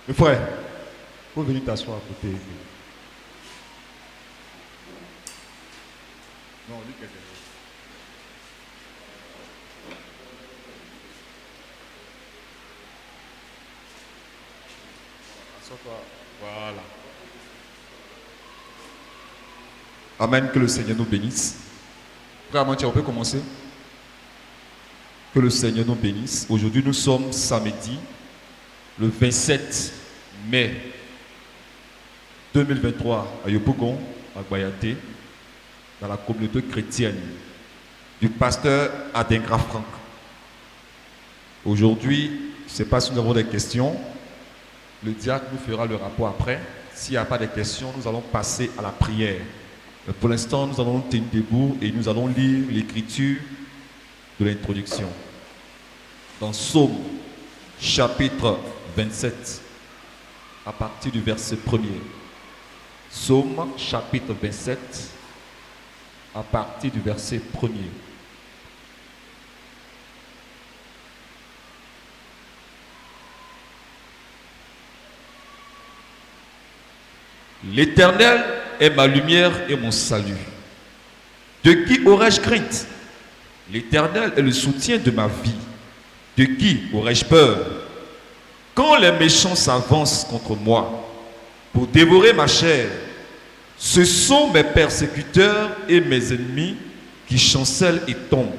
Mes frères, faut venir t'asseoir à côté. Non, lui qui est derrière. Assois-toi. Voilà. Amen, que le Seigneur nous bénisse. Frère Amantia, on peut commencer? Que le Seigneur nous bénisse. Aujourd'hui, nous sommes samedi, le 27 mai 2023 à Yopougon, à Guayaté, dans la communauté chrétienne du pasteur Adengra Franck. Aujourd'hui, je ne sais pas si nous avons des questions. Le diacre nous fera le rapport après. S'il n'y a pas de questions, nous allons passer à la prière. Mais pour l'instant, nous allons nous tenir debout et nous allons lire l'écriture de l'introduction. Dans Psaume, chapitre 27, à partir du verset 1er. Psaume, chapitre 27, à partir du verset 1er. L'Éternel est ma lumière et mon salut. De qui aurais-je crainte? L'Éternel est le soutien de ma vie. De qui aurais-je peur? Quand les méchants s'avancent contre moi pour dévorer ma chair, ce sont mes persécuteurs et mes ennemis qui chancellent et tombent.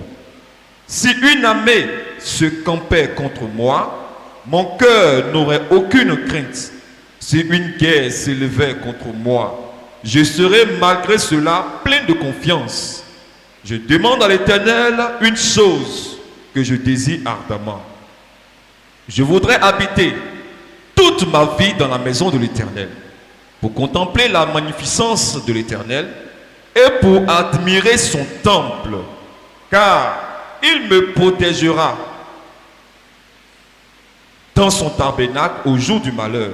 Si une armée se campait contre moi, mon cœur n'aurait aucune crainte. Si une guerre s'élevait contre moi, je serais malgré cela plein de confiance. Je demande à l'Éternel une chose que je désire ardemment. Je voudrais habiter toute ma vie dans la maison de l'Éternel, pour contempler la magnificence de l'Éternel et pour admirer son temple, car il me protégera dans son tabernacle au jour du malheur.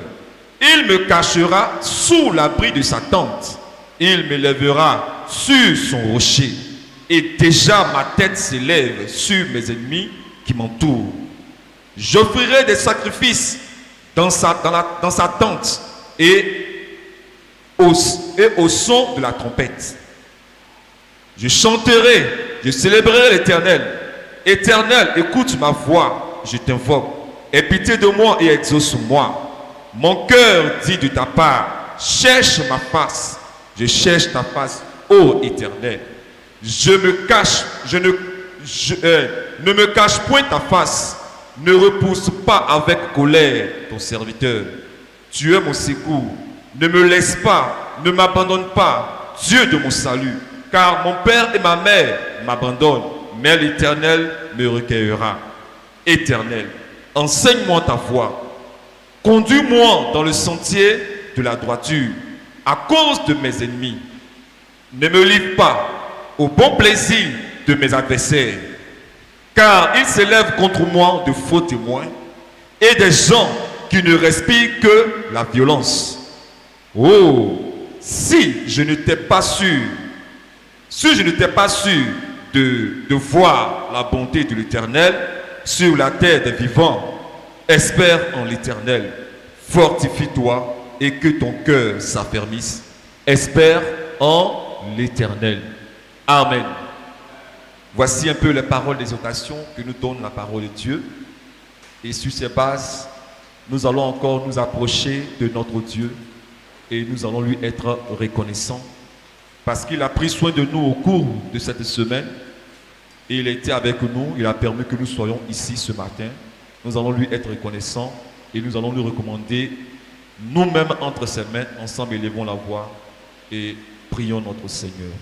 Il me cachera sous l'abri de sa tente. Il m'élèvera sur son rocher. Et déjà ma tête s'élève sur mes ennemis qui m'entourent. J'offrirai des sacrifices dans sa tente et au son de la trompette. Je chanterai, je célébrerai l'Éternel. Éternel, écoute ma voix, je t'invoque. Aie pitié de moi et exauce-moi. Mon cœur dit de ta part, cherche ma face. Je cherche ta face, ô Éternel. Ne me cache point ta face. Ne repousse pas avec colère ton serviteur. Tu es mon secours. Ne me laisse pas, ne m'abandonne pas, Dieu de mon salut. Car mon père et ma mère m'abandonnent, mais l'Éternel me recueillera. Éternel, enseigne-moi ta voie. Conduis-moi dans le sentier de la droiture, à cause de mes ennemis. Ne me livre pas au bon plaisir de mes adversaires, car ils s'élèvent contre moi de faux témoins et des gens qui ne respirent que la violence. Oh, si je n'étais pas sûr de voir la bonté de l'Éternel sur la terre des vivants, espère en l'Éternel, fortifie-toi et que ton cœur s'affermisse. Espère en l'Éternel. Amen. Voici un peu les paroles d'exhortation que nous donne la parole de Dieu. Et sur ces bases, nous allons encore nous approcher de notre Dieu et nous allons lui être reconnaissants parce qu'il a pris soin de nous au cours de cette semaine et il a été avec nous, il a permis que nous soyons ici ce matin. Nous allons lui être reconnaissants et nous allons lui recommander nous-mêmes entre ses mains. Ensemble, élevons la voix et prions notre Seigneur.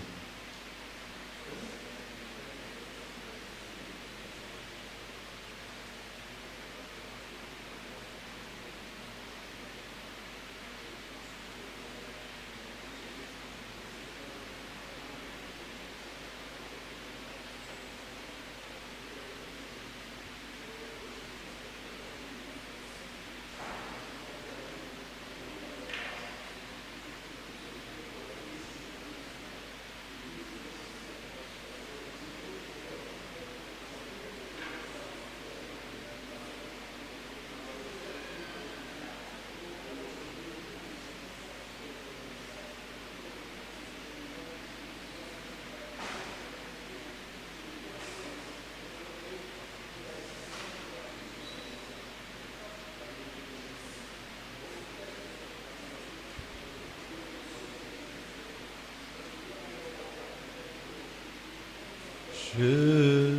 Je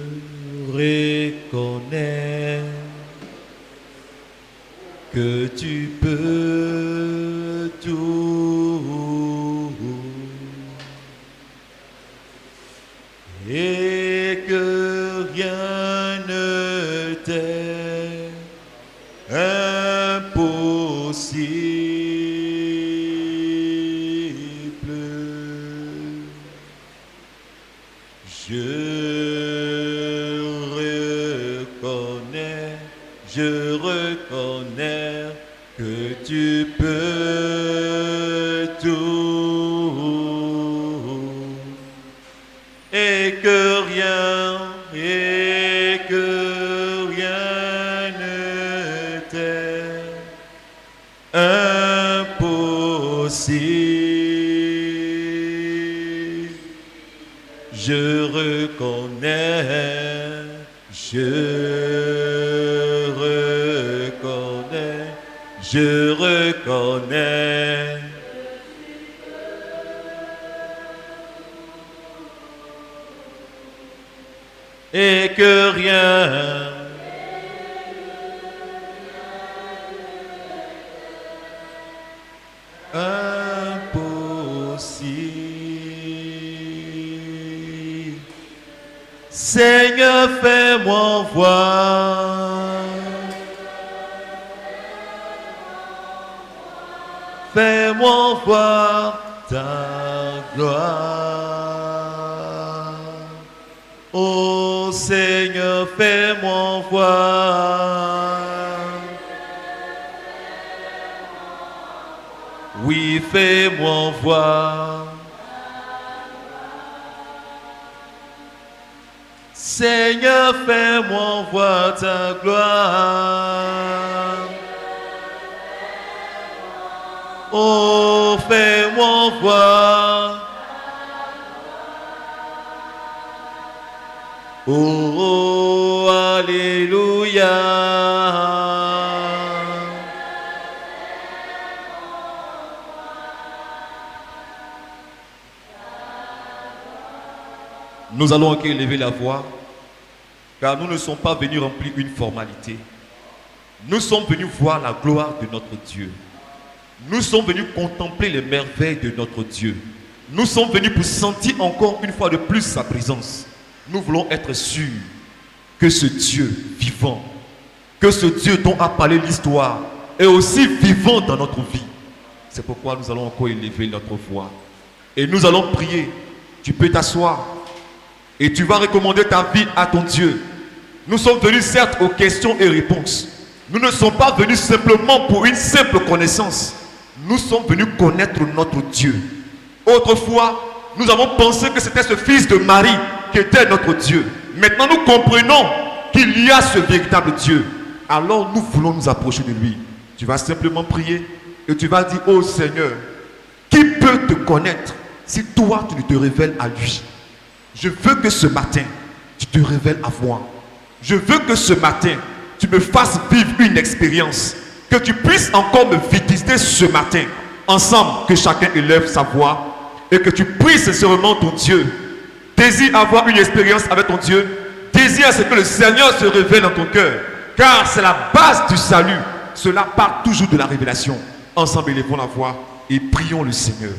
reconnais que tu peux tout et que rien ne t'est impossible. Je reconnais que tu peux tout et que rien ne t'est impossible. Je reconnais, je reconnais. Et que rien impossible. Seigneur, fais-moi voir. Fais-moi voir ta gloire. Ô Seigneur, fais-moi voir. Oui, fais-moi voir. Seigneur, fais-moi voir ta gloire. Oh, fais-moi voir. Oh, alléluia. Nous allons encore élever la voix, car nous ne sommes pas venus remplir une formalité. Nous sommes venus voir la gloire de notre Dieu. Nous sommes venus contempler les merveilles de notre Dieu. Nous sommes venus pour sentir encore une fois de plus sa présence. Nous voulons être sûrs que ce Dieu vivant, que ce Dieu dont a parlé l'histoire, est aussi vivant dans notre vie. C'est pourquoi nous allons encore élever notre voix. Et nous allons prier. Tu peux t'asseoir. Et tu vas recommander ta vie à ton Dieu. Nous sommes venus certes aux questions et réponses. Nous ne sommes pas venus simplement pour une simple connaissance. Nous sommes venus connaître notre Dieu. Autrefois, nous avons pensé que c'était ce fils de Marie qui était notre Dieu. Maintenant, nous comprenons qu'il y a ce véritable Dieu. Alors, nous voulons nous approcher de lui. Tu vas simplement prier et tu vas dire, oh Seigneur, qui peut te connaître si toi, tu ne te révèles à lui? Je veux que ce matin, tu te révèles à moi. Je veux que ce matin, tu me fasses vivre une expérience. Que tu puisses encore me visiter ce matin. Ensemble, que chacun élève sa voix. Et que tu pries sincèrement ton Dieu. Désire avoir une expérience avec ton Dieu. Désire à ce que le Seigneur se révèle dans ton cœur. Car c'est la base du salut. Cela part toujours de la révélation. Ensemble, élevons la voix et prions le Seigneur.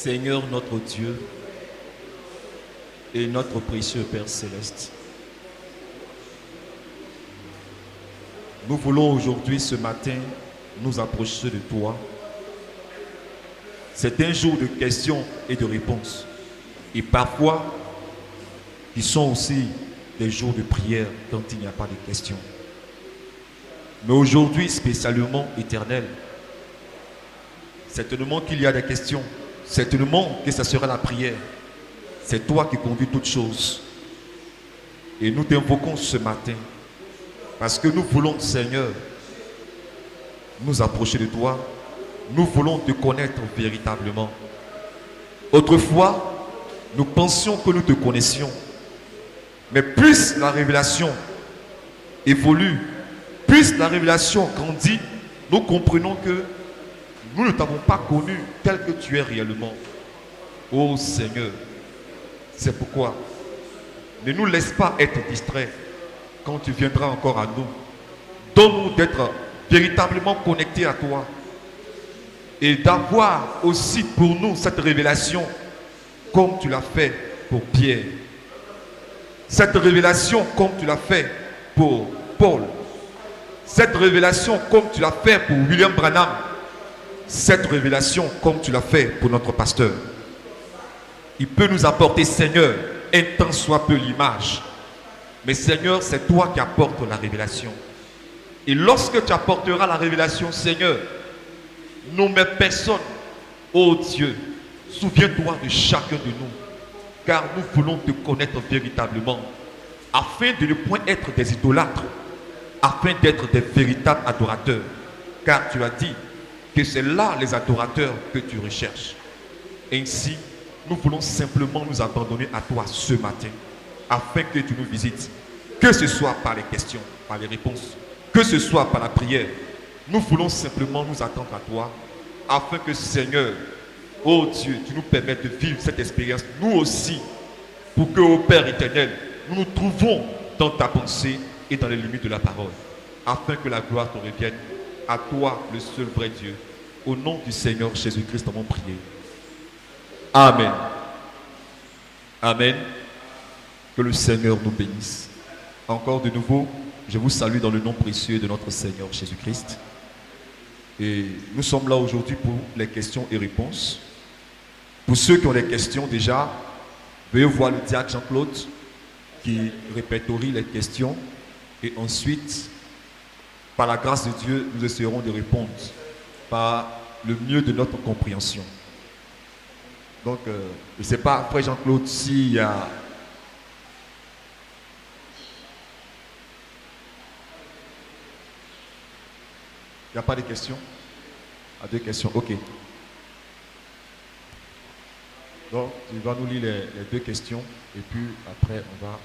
Seigneur notre Dieu et notre précieux Père Céleste, nous voulons aujourd'hui, ce matin, nous approcher de toi. C'est un jour de questions et de réponses. Et parfois, ils sont aussi des jours de prière quand il n'y a pas de questions. Mais aujourd'hui, spécialement éternel, certainement qu'il y a des questions. Certainement que ce sera la prière. C'est toi qui conduis toutes choses. Et nous t'invoquons ce matin parce que nous voulons, Seigneur, nous approcher de toi. Nous voulons te connaître véritablement. Autrefois, nous pensions que nous te connaissions. Mais plus la révélation évolue, plus la révélation grandit, nous comprenons que nous ne t'avons pas connu tel que tu es réellement. Oh Seigneur, c'est pourquoi ne nous laisse pas être distraits quand tu viendras encore à nous. Donne-nous d'être véritablement connectés à toi et d'avoir aussi pour nous cette révélation comme tu l'as fait pour Pierre. Cette révélation comme tu l'as fait pour Paul. Cette révélation comme tu l'as fait pour William Branham. Cette révélation comme tu l'as fait pour notre pasteur. Il peut nous apporter, Seigneur, un tant soit peu l'image. Mais Seigneur, c'est toi qui apportes la révélation. Et lorsque tu apporteras la révélation, Seigneur, nos mêmes personnes, ô Dieu, souviens-toi de chacun de nous. Car nous voulons te connaître véritablement. Afin de ne point être des idolâtres. Afin d'être des véritables adorateurs. Car tu as dit que c'est là les adorateurs que tu recherches. Ainsi, nous voulons simplement nous abandonner à toi ce matin, afin que tu nous visites, que ce soit par les questions, par les réponses, que ce soit par la prière. Nous voulons simplement nous attendre à toi, afin que Seigneur, oh Dieu, tu nous permettes de vivre cette expérience, nous aussi, pour que, ô Père éternel, nous nous trouvons dans ta pensée et dans les limites de la parole, afin que la gloire te revienne, à toi, le seul vrai Dieu. Au nom du Seigneur Jésus-Christ, avons prié. Amen. Amen. Que le Seigneur nous bénisse. Encore de nouveau, je vous salue dans le nom précieux de notre Seigneur Jésus-Christ. Et nous sommes là aujourd'hui pour les questions et réponses. Pour ceux qui ont des questions déjà, veuillez voir le diacre Jean-Claude qui répertorie les questions. Et ensuite, par la grâce de Dieu, nous essaierons de répondre par le mieux de notre compréhension. Donc, je ne sais pas, après Jean-Claude, s'il y a... Il n'y a pas de questions? À deux questions, ok. Donc, tu vas nous lire les deux questions et puis après, on va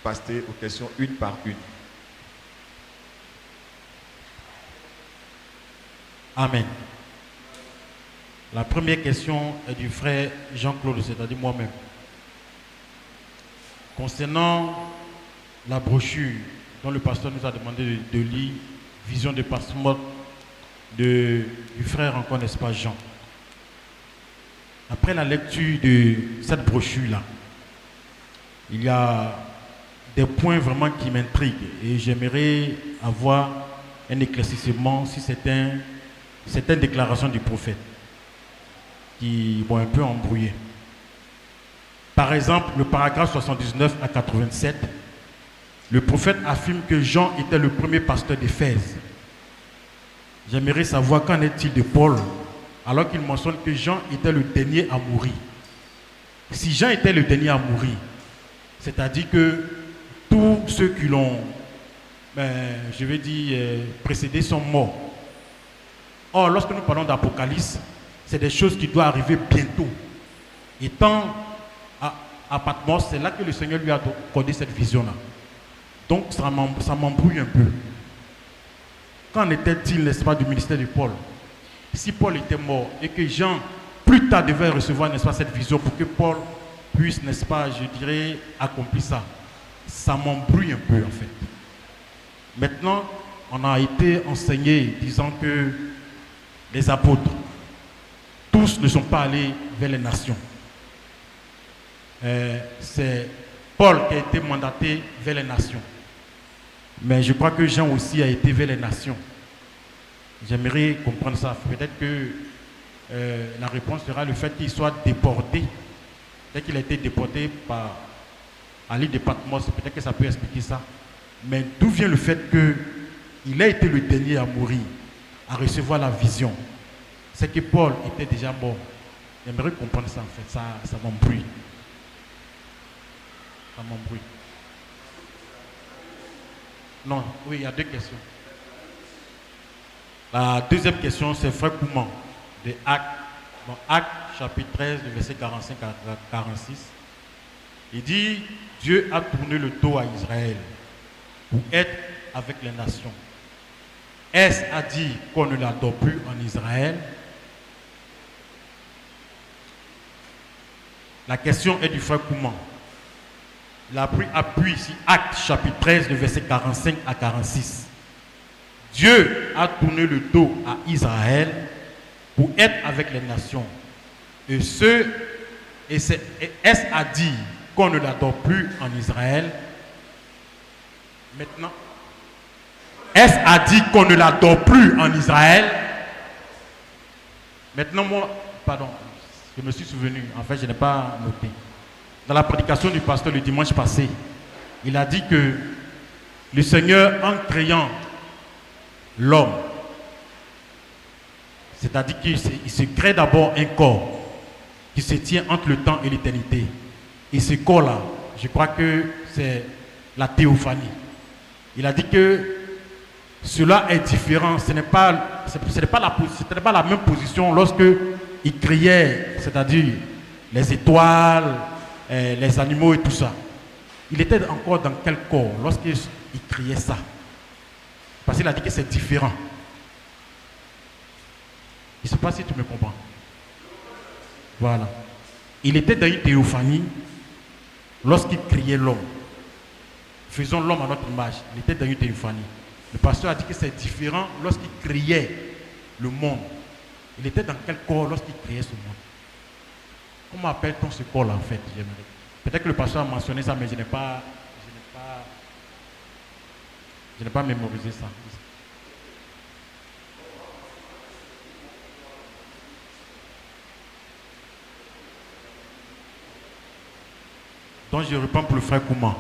passer aux questions une par une. Amen. La première question est du frère Jean-Claude, c'est-à-dire moi-même. Concernant la brochure dont le pasteur nous a demandé de lire, Vision de passeport du frère encore, n'est-ce pas, Jean. Après la lecture de cette brochure-là, il y a des points vraiment qui m'intriguent et j'aimerais avoir un éclaircissement si c'est une déclaration du prophète qui vont un peu embrouiller. Par exemple, le paragraphe 79 à 87, le prophète affirme que Jean était le premier pasteur d'Éphèse. J'aimerais savoir qu'en est-il de Paul, alors qu'il mentionne que Jean était le dernier à mourir. Si Jean était le dernier à mourir, c'est-à-dire que tous ceux qui l'ont, précédé sont morts. Or, lorsque nous parlons d'Apocalypse, c'est des choses qui doivent arriver bientôt. Étant à Patmos, c'est là que le Seigneur lui a accordé cette vision-là. Donc, ça m'embrouille un peu. Qu'en était-il, n'est-ce pas, du ministère de Paul? Si Paul était mort et que Jean, plus tard, devait recevoir, n'est-ce pas, cette vision pour que Paul puisse, n'est-ce pas, je dirais, accomplir ça. Ça m'embrouille un peu, en fait. Maintenant, on a été enseigné disant que les apôtres, tous ne sont pas allés vers les nations. C'est Paul qui a été mandaté vers les nations. Mais je crois que Jean aussi a été vers les nations. J'aimerais comprendre ça. Peut-être que la réponse sera le fait qu'il soit déporté. Dès qu'il a été déporté à l'île de Patmos, peut-être que ça peut expliquer ça. Mais d'où vient le fait qu'il a été le dernier à mourir, à recevoir la vision? C'est que Paul était déjà mort. J'aimerais comprendre ça en fait. Ça m'embrouille. Ça m'embrouille. Non, oui, il y a deux questions. La deuxième question, c'est Frère Kouman, de Actes, dans Actes chapitre 13, le verset 45 à 46. Il dit, Dieu a tourné le dos à Israël pour être avec les nations. Est-ce à dire qu'on ne l'adore plus en Israël? La question est du frère Kouman. Il a pris appui ici, Actes chapitre 13, le verset 45 à 46. Dieu a tourné le dos à Israël pour être avec les nations. Est-ce à dire qu'on ne l'adore plus en Israël? Maintenant, est-ce à dire qu'on ne l'adore plus en Israël? Maintenant, moi, pardon, je me suis souvenu, en fait, je n'ai pas noté. Dans la prédication du pasteur le dimanche passé, il a dit que le Seigneur, en créant l'homme, c'est-à-dire qu'il se crée d'abord un corps qui se tient entre le temps et l'éternité. Et ce corps-là, je crois que c'est la théophanie. Il a dit que cela est différent. Ce n'est pas la même position lorsque il créait, c'est-à-dire les étoiles, les animaux et tout ça. Il était encore dans quel corps lorsqu'il créait ça? Parce qu'il a dit que c'est différent. Je ne sais pas si tu me comprends. Voilà. Il était dans une théophanie lorsqu'il créait l'homme. Faisons l'homme à notre image. Il était dans une théophanie. Le pasteur a dit que c'est différent lorsqu'il créait le monde. Il était dans quel corps lorsqu'il créait ce monde? Comment appelle-t-on ce corps-là en fait? Peut-être que le pasteur a mentionné ça, mais je n'ai pas mémorisé ça. Donc je reprends pour le frère Kouman.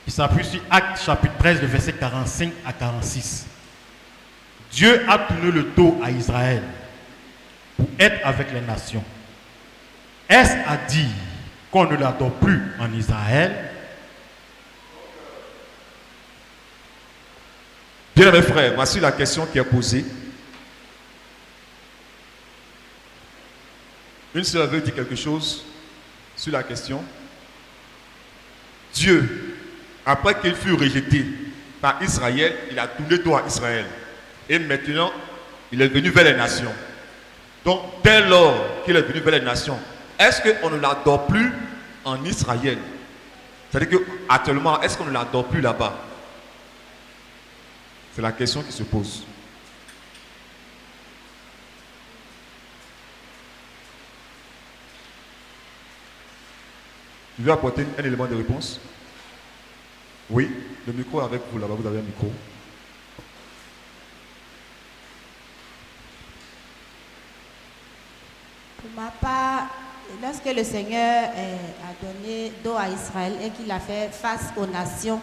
Il s'appuie sur Actes chapitre 13, le verset 45 à 46. Dieu a tourné le dos à Israël pour être avec les nations. Est-ce à dire qu'on ne l'adore plus en Israël? Bien mes frères, voici la question qui est posée. Une sœur veut dire quelque chose sur la question. Dieu, après qu'il fut rejeté par Israël, il a tourné le dos à Israël. Et maintenant, il est venu vers les nations. Donc, dès lors qu'il est venu vers les nations, est-ce qu'on ne l'adore plus en Israël? C'est-à-dire qu'actuellement, est-ce qu'on ne l'adore plus là-bas? C'est la question qui se pose. Je vais apporter un élément de réponse. Oui, le micro est avec vous là-bas, vous avez un micro. Pour ma part, lorsque le Seigneur a donné dos à Israël et qu'il a fait face aux nations,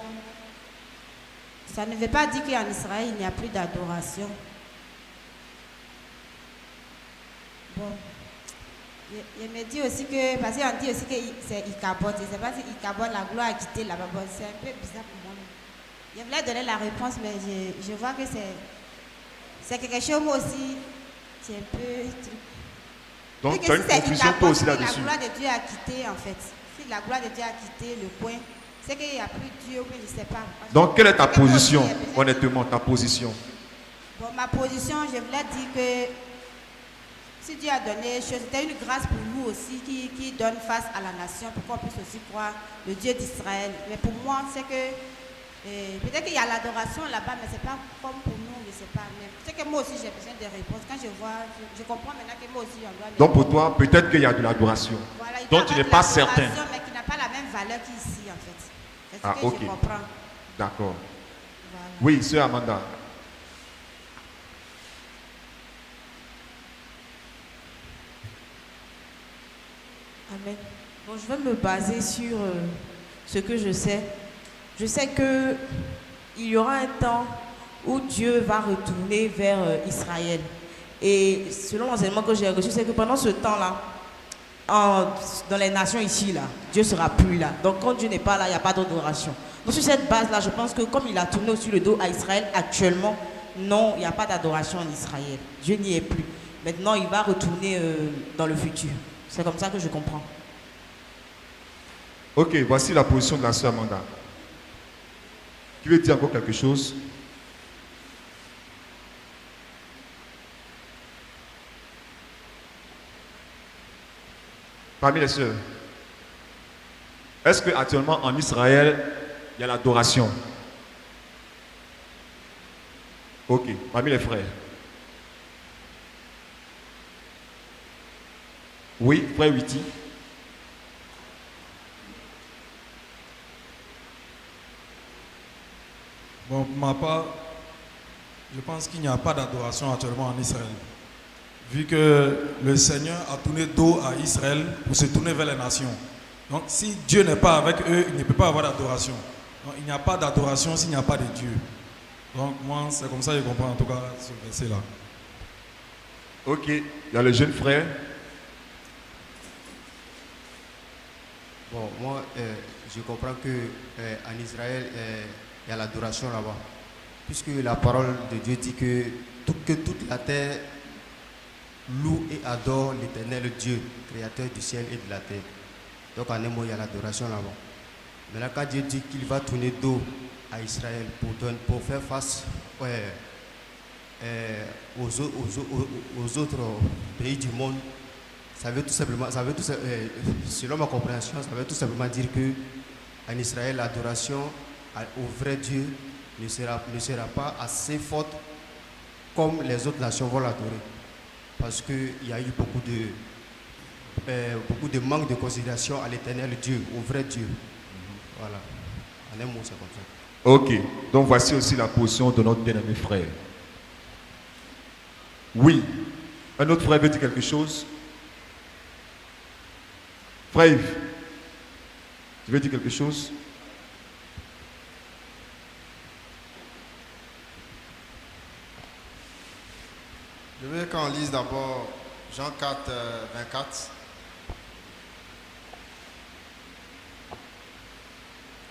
ça ne veut pas dire qu'en Israël, il n'y a plus d'adoration. Bon. Je me dis aussi que, parce qu'on dit aussi que c'est Ichabod, je ne sais pas si Ichabod, la gloire a quitté là-bas, bon, c'est un peu bizarre pour moi. Je voulais donner la réponse, mais je vois que c'est quelque chose, moi aussi, c'est un peu... Donc tu as une confusion toi aussi là-dessus. Si la gloire de Dieu a quitté, en fait, si la gloire de Dieu a quitté le coin, c'est qu'il n'y a plus Dieu, mais je ne sais pas. Donc quelle est ta position, honnêtement, ta position? Bon, ma position, je voulais dire que si Dieu a donné des choses, c'était une grâce pour nous aussi qui donne face à la nation pour qu'on puisse aussi croire le Dieu d'Israël. Mais pour moi, c'est que Et peut-être qu'il y a l'adoration là-bas, mais c'est pas comme pour nous, je ne sais pas. Mais c'est que moi aussi j'ai besoin de réponses. Quand je vois, je comprends maintenant que moi aussi on doit. Donc pour toi, peut-être qu'il y a de l'adoration. Voilà, il Donc doit tu n'es avoir de pas certain. l'adoration, mais qui n'a pas la même valeur qu'ici en fait. C'est ce Ah, que ok. je comprends. D'accord. Voilà. Oui, sœur Amanda. Amen. Bon, je vais me baser sur ce que je sais. Je sais que il y aura un temps où Dieu va retourner vers Israël. Et selon l'enseignement que j'ai reçu, c'est que pendant ce temps-là, dans les nations ici, là, Dieu ne sera plus là. Donc quand Dieu n'est pas là, il n'y a pas d'adoration. Donc sur cette base-là, je pense que comme il a tourné aussi le dos à Israël actuellement, non, il n'y a pas d'adoration en Israël. Dieu n'y est plus. Maintenant, il va retourner dans le futur. C'est comme ça que je comprends. Ok, voici la position de la sœur Amanda. Qui veut dire encore quelque chose? Parmi les sœurs, est-ce qu'actuellement en Israël, il y a l'adoration? Ok, parmi les frères. Oui, frère Witi. Bon, pour ma part, je pense qu'il n'y a pas d'adoration actuellement en Israël. Vu que le Seigneur a tourné dos à Israël pour se tourner vers les nations. Donc, si Dieu n'est pas avec eux, il ne peut pas avoir d'adoration. Donc, il n'y a pas d'adoration s'il n'y a pas de Dieu. Donc, moi, c'est comme ça que je comprends en tout cas ce verset-là. Ok, il y a le jeune frère. Bon, moi, je comprends que en Israël, il y a l'adoration là-bas. Puisque la parole de Dieu dit que toute la terre loue et adore l'Éternel Dieu, créateur du ciel et de la terre. Donc en un mot, il y a l'adoration là-bas. Maintenant, quand Dieu dit qu'il va tourner dos à Israël pour faire face aux autres pays du monde, ça veut tout simplement, selon ma compréhension, ça veut tout simplement dire que en Israël, l'adoration au vrai Dieu ne sera pas assez forte comme les autres nations vont l'adorer. Parce qu'il y a eu beaucoup de manque de considération à l'éternel Dieu, au vrai Dieu. Voilà. En un mot, c'est comme ça. Ok, donc voici aussi la position de notre bien-aimé frère. Oui, un autre frère veut dire quelque chose? Frère Yves, tu veux dire quelque chose? Je veux qu'on lise d'abord Jean 4, 24.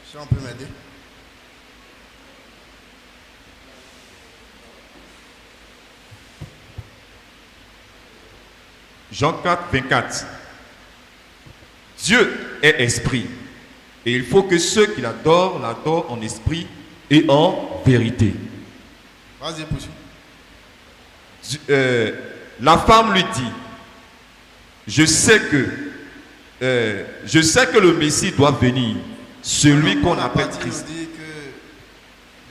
Si on peut m'aider. Jean 4, 24. Dieu est esprit. Et il faut que ceux qui l'adorent en esprit et en vérité. Vas-y, poursuis. La femme lui dit, je sais que le Messie doit venir, celui qu'on appelle Christ. On dit que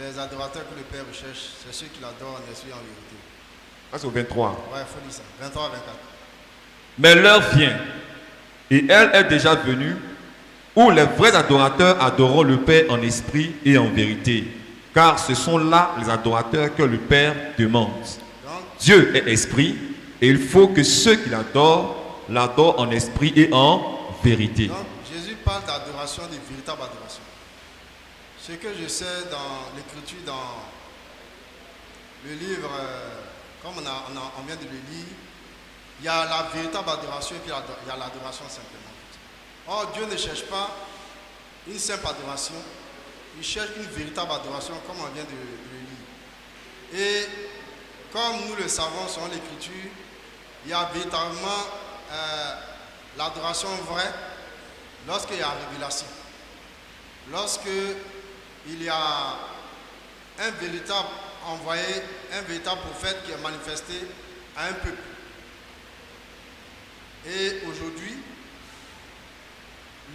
les adorateurs que le Père recherche, c'est ceux qui l'adorent en esprit et en vérité. Passe au 23. Ouais, il faut dire ça. 23 à 24. Mais l'heure vient, et elle est déjà venue, où les vrais adorateurs adoreront le Père en esprit et en vérité, car ce sont là les adorateurs que le Père demande. Dieu est esprit, et il faut que ceux qui l'adorent en esprit et en vérité. Donc, Jésus parle d'adoration, de véritable adoration. Ce que je sais dans l'écriture, dans le livre, comme on vient de le lire, il y a la véritable adoration et puis il y a l'adoration simplement. Or, Dieu ne cherche pas une simple adoration, il cherche une véritable adoration comme on vient de le lire. Et comme nous le savons selon l'écriture, il y a véritablement l'adoration vraie lorsqu'il y a révélation. Lorsqu'il y a un véritable envoyé, un véritable prophète qui est manifesté à un peuple. Et aujourd'hui,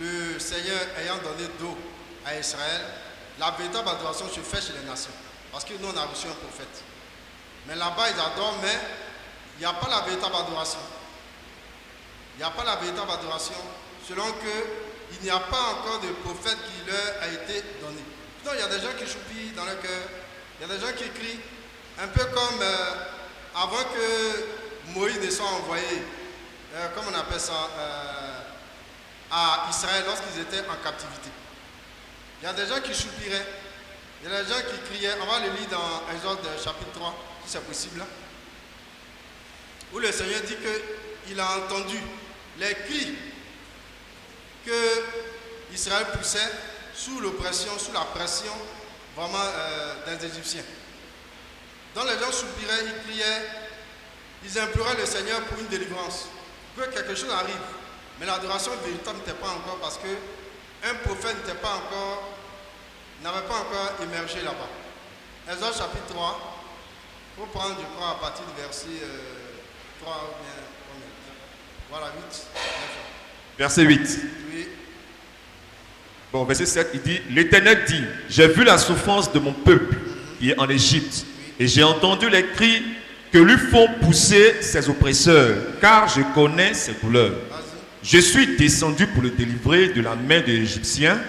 le Seigneur ayant donné dos à Israël, la véritable adoration se fait chez les nations. Parce que nous, on a reçu un prophète. Mais là-bas, ils adorent, mais il n'y a pas la véritable adoration. Il n'y a pas la véritable adoration, selon qu'il n'y a pas encore de prophète qui leur a été donné. Donc, il y a des gens qui choupillent dans leur cœur. Il y a des gens qui crient, un peu comme avant que Moïse ne soit envoyé, comme on appelle ça, à Israël lorsqu'ils étaient en captivité. Il y a des gens qui choupiraient, il y a des gens qui criaient. On va le lire dans Exode chapitre 3, si c'est possible, là, où le Seigneur dit qu'il a entendu les cris que Israël poussait sous l'oppression, sous la pression vraiment des Égyptiens. Donc les gens soupiraient, ils criaient, ils imploraient le Seigneur pour une délivrance, pour que quelque chose arrive. Mais l'adoration véritable n'était pas encore, parce qu'un prophète n'avait pas encore émergé là-bas. Exode chapitre 3, il faut prendre, je crois, à partir du verset 3 ou bien, voilà, 8. 9. Verset 8. Oui. Bon, verset 7, il dit, l'Éternel dit, j'ai vu la souffrance de mon peuple qui est en Égypte, et j'ai entendu les cris que lui font pousser ses oppresseurs, car je connais ses douleurs. Je suis descendu pour le délivrer de la main des Égyptiens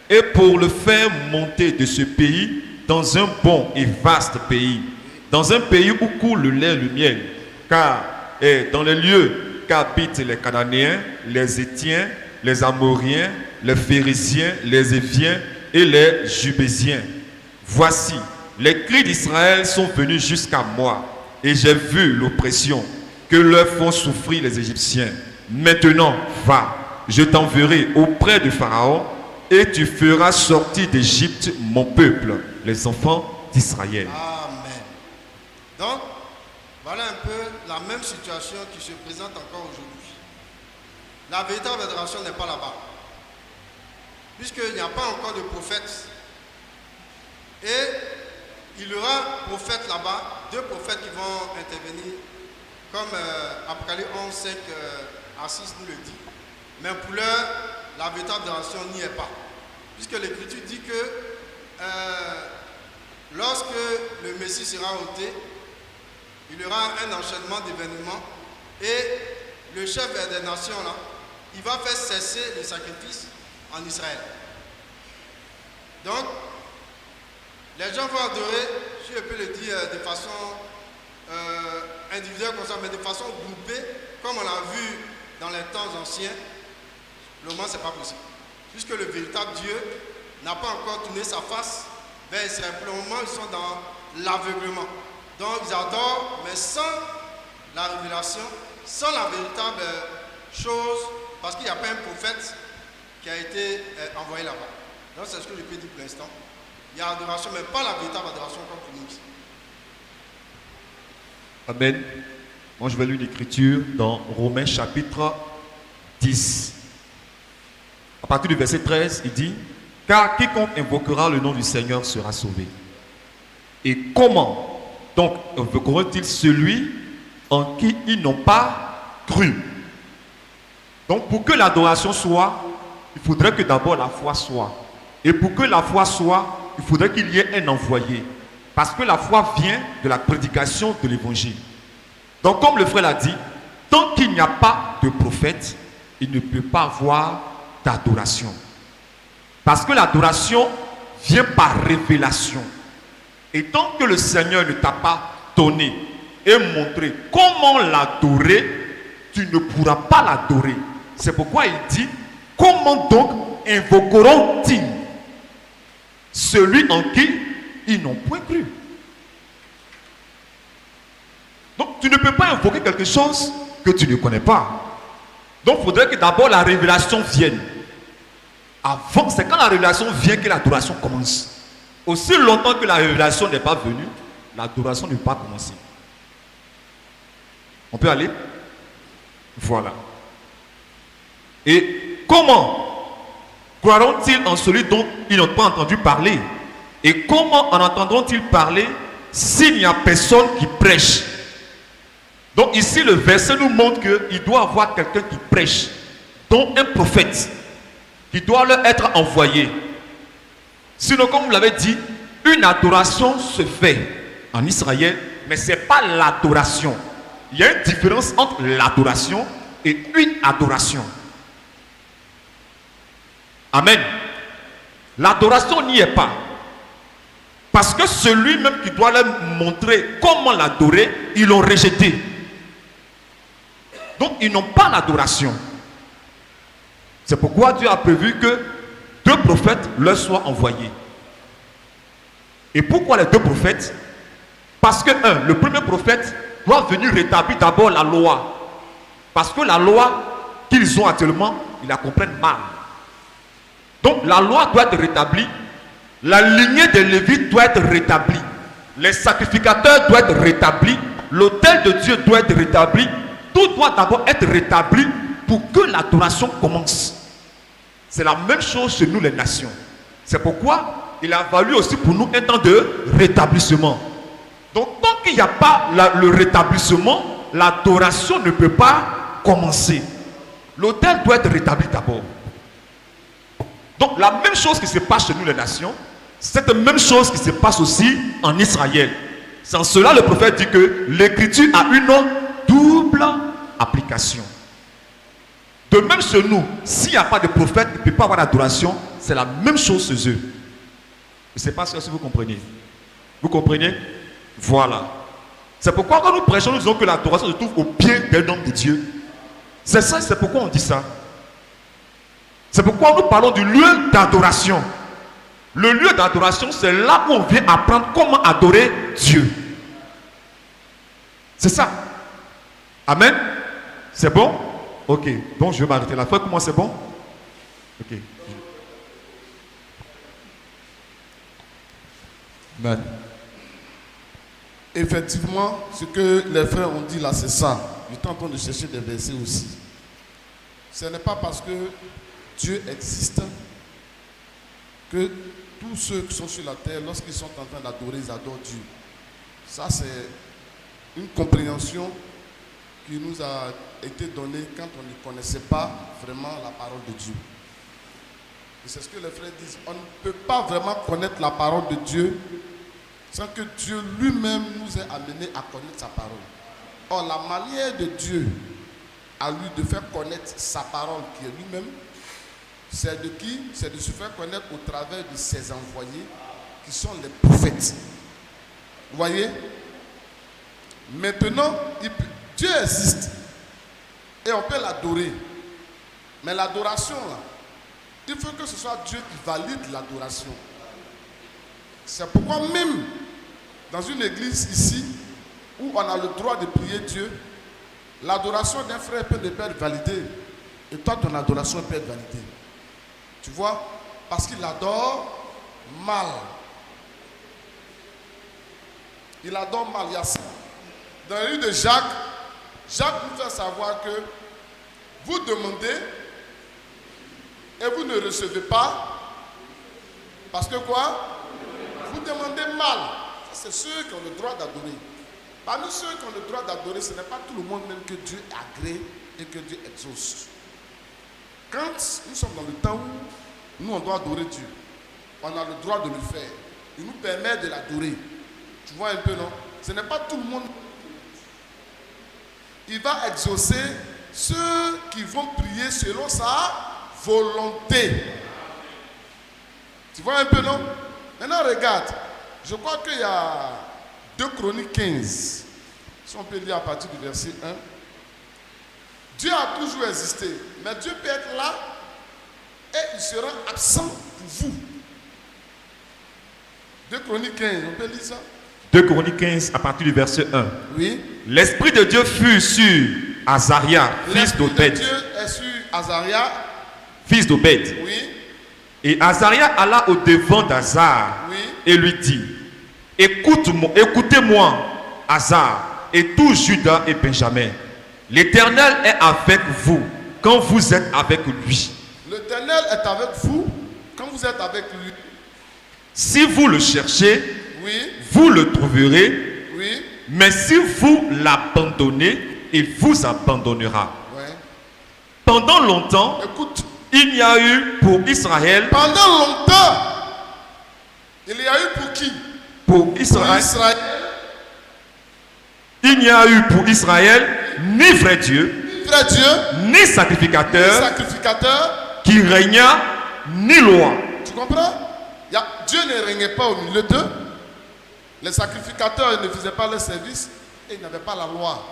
et pour le faire monter de ce pays dans un bon et vaste pays, dans un pays où coule le lait et le miel, car dans les lieux qu'habitent les Cananéens, les Hétiens, les Amoriens, les Phérésiens, les Éviens et les Jubésiens. Voici, les cris d'Israël sont venus jusqu'à moi, et j'ai vu l'oppression que leur font souffrir les Égyptiens. Maintenant, va, je t'enverrai auprès de Pharaon, et tu feras sortir d'Égypte mon peuple, les enfants d'Israël. Amen. Donc, voilà un peu la même situation qui se présente encore aujourd'hui. La véritable adoration n'est pas là-bas, puisqu'il n'y a pas encore de prophète. Et il y aura prophète là-bas, 2 prophètes qui vont intervenir, comme Apocalypse 11, 5 à 6 nous le dit. Mais pour l'heure, la véritable adoration n'y est pas. Puisque l'Écriture dit que lorsque le Messie sera ôté, il y aura un enchaînement d'événements et le chef des nations, là, il va faire cesser les sacrifices en Israël. Donc, les gens vont adorer, si je peux le dire de façon individuelle comme ça, mais de façon groupée, comme on l'a vu dans les temps anciens. Le moment, ce n'est pas possible. Puisque le véritable Dieu n'a pas encore tourné sa face vers Israël. Pour le moment, ils sont dans l'aveuglement. Donc, ils adorent, mais sans la révélation, sans la véritable chose, parce qu'il n'y a pas un prophète qui a été envoyé là-bas. Donc, c'est ce que je peux dire pour l'instant. Il y a adoration, mais pas la véritable adoration comme pour nous. Amen. Moi, je vais lire l'écriture dans Romains chapitre 10. À partir du verset 13, il dit, « Car quiconque invoquera le nom du Seigneur sera sauvé. » Et comment donc invoqueront-ils celui en qui ils n'ont pas cru? Donc, pour que l'adoration soit, il faudrait que d'abord la foi soit. Et pour que la foi soit, il faudrait qu'il y ait un envoyé. Parce que la foi vient de la prédication de l'évangile. Donc, comme le frère l'a dit, tant qu'il n'y a pas de prophète, il ne peut pas avoir d'adoration. Parce que l'adoration vient par révélation. Et tant que le Seigneur ne t'a pas donné et montré comment l'adorer, tu ne pourras pas l'adorer. C'est pourquoi il dit, comment donc invoqueront-ils celui en qui ils n'ont point cru? Donc tu ne peux pas invoquer quelque chose que tu ne connais pas. Donc il faudrait que d'abord la révélation vienne. Avant, c'est quand la révélation vient que l'adoration commence. Aussi longtemps que la révélation n'est pas venue, l'adoration ne peut pas commencer. On peut aller? Voilà. Et comment croiront-ils en celui dont ils n'ont pas entendu parler? Et comment en entendront-ils parler s'il n'y a personne qui prêche? Donc ici le verset nous montre qu'il doit y avoir quelqu'un qui prêche, dont un prophète, qui doit leur être envoyé. Sinon, comme vous l'avez dit, une adoration se fait en Israël, mais ce n'est pas l'adoration. Il y a une différence entre l'adoration et une adoration. Amen. L'adoration n'y est pas. Parce que celui-même qui doit leur montrer comment l'adorer, ils l'ont rejeté. Donc, ils n'ont pas l'adoration. C'est pourquoi Dieu a prévu que 2 prophètes leur soient envoyés. Et pourquoi les 2 prophètes? Parce que, le premier prophète doit venir rétablir d'abord la loi. Parce que la loi qu'ils ont actuellement, ils la comprennent mal. Donc, la loi doit être rétablie. La lignée des Lévites doit être rétablie. Les sacrificateurs doivent être rétablis. L'autel de Dieu doit être rétabli. Tout doit d'abord être rétabli pour que l'adoration commence. C'est la même chose chez nous les nations. C'est pourquoi il a valu aussi pour nous un temps de rétablissement. Donc tant qu'il n'y a pas le rétablissement, l'adoration ne peut pas commencer. L'autel doit être rétabli d'abord. Donc la même chose qui se passe chez nous les nations, c'est la même chose qui se passe aussi en Israël. Sans cela, le prophète dit que l'écriture a une double application. De même chez nous, s'il n'y a pas de prophète, il ne peut pas avoir d'adoration. C'est la même chose chez eux. Je ne sais pas si vous comprenez. Vous comprenez? Voilà. C'est pourquoi quand nous prêchons, nous disons que l'adoration se trouve au pied d'un homme de Dieu. C'est ça, c'est pourquoi on dit ça. C'est pourquoi nous parlons du lieu d'adoration. Le lieu d'adoration, c'est là où on vient apprendre comment adorer Dieu. C'est ça. Amen. C'est bon? Ok. Donc je vais m'arrêter là. Comment c'est bon? Ok. Amen. Effectivement, ce que les frères ont dit là, c'est ça. J'étais en train de chercher des versets aussi. Ce n'est pas parce que Dieu existe que tous ceux qui sont sur la terre, lorsqu'ils sont en train d'adorer, ils adorent Dieu. Ça, c'est une compréhension qui nous a été donnée quand on ne connaissait pas vraiment la parole de Dieu. Et c'est ce que les frères disent. On ne peut pas vraiment connaître la parole de Dieu sans que Dieu lui-même nous ait amené à connaître sa parole. Or, la manière de Dieu à lui de faire connaître sa parole qui est lui-même, c'est de qui? C'est de se faire connaître au travers de ses envoyés qui sont les prophètes. Vous voyez? Maintenant, Dieu existe et on peut l'adorer. Mais l'adoration, là, il faut que ce soit Dieu qui valide l'adoration. C'est pourquoi même dans une église ici, où on a le droit de prier Dieu, l'adoration d'un frère peut ne pas être validée. Et toi, ton adoration peut être validée. Tu vois? Parce qu'il adore mal. Il adore mal. Il y a ça. Dans le livre de Jacques, Jacques nous fait savoir que vous demandez et vous ne recevez pas. Parce que quoi? Vous demandez mal. C'est ceux qui ont le droit d'adorer. Parmi ceux qui ont le droit d'adorer, ce n'est pas tout le monde même que Dieu agrée et que Dieu exauce. Quand nous sommes dans le temps où nous on doit adorer Dieu, on a le droit de le faire. Il nous permet de l'adorer. Tu vois un peu, non? Ce n'est pas tout le monde. Il va exaucer ceux qui vont prier selon sa volonté. Tu vois un peu, non? Maintenant, regarde. Je crois qu'il y a 2 Chroniques 15. Si on peut lire à partir du verset 1. Dieu a toujours existé. Mais Dieu peut être là et il sera absent pour vous. 2 Chroniques 15, on peut lire ça? 2 Chroniques 15 à partir du verset 1. Oui. L'Esprit de Dieu fut sur Azaria, fils d'Obed. Dieu est sur Azaria, fils d'Obed. Oui. Et Azaria alla au devant d'Azar, oui, et lui dit: écoutez-moi, Azar, et tout Juda et Benjamin. L'Éternel est avec vous quand vous êtes avec lui. L'Éternel est avec vous quand vous êtes avec lui. Si vous le cherchez, oui, vous le trouverez. Oui. Mais si vous l'abandonnez, il vous abandonnera. Ouais. Pendant longtemps, écoute, il y a eu pour Israël. Pendant longtemps, Il y a eu pour qui? Pour Israël. Pour Israël. Il n'y a eu pour Israël ni vrai Dieu, Ni vrai Dieu, ni sacrificateur, sacrificateur. qui régna, ni loi. Tu comprends? Dieu ne régnait pas au milieu d'eux. Les sacrificateurs ne faisaient pas leur service et ils n'avaient pas la loi.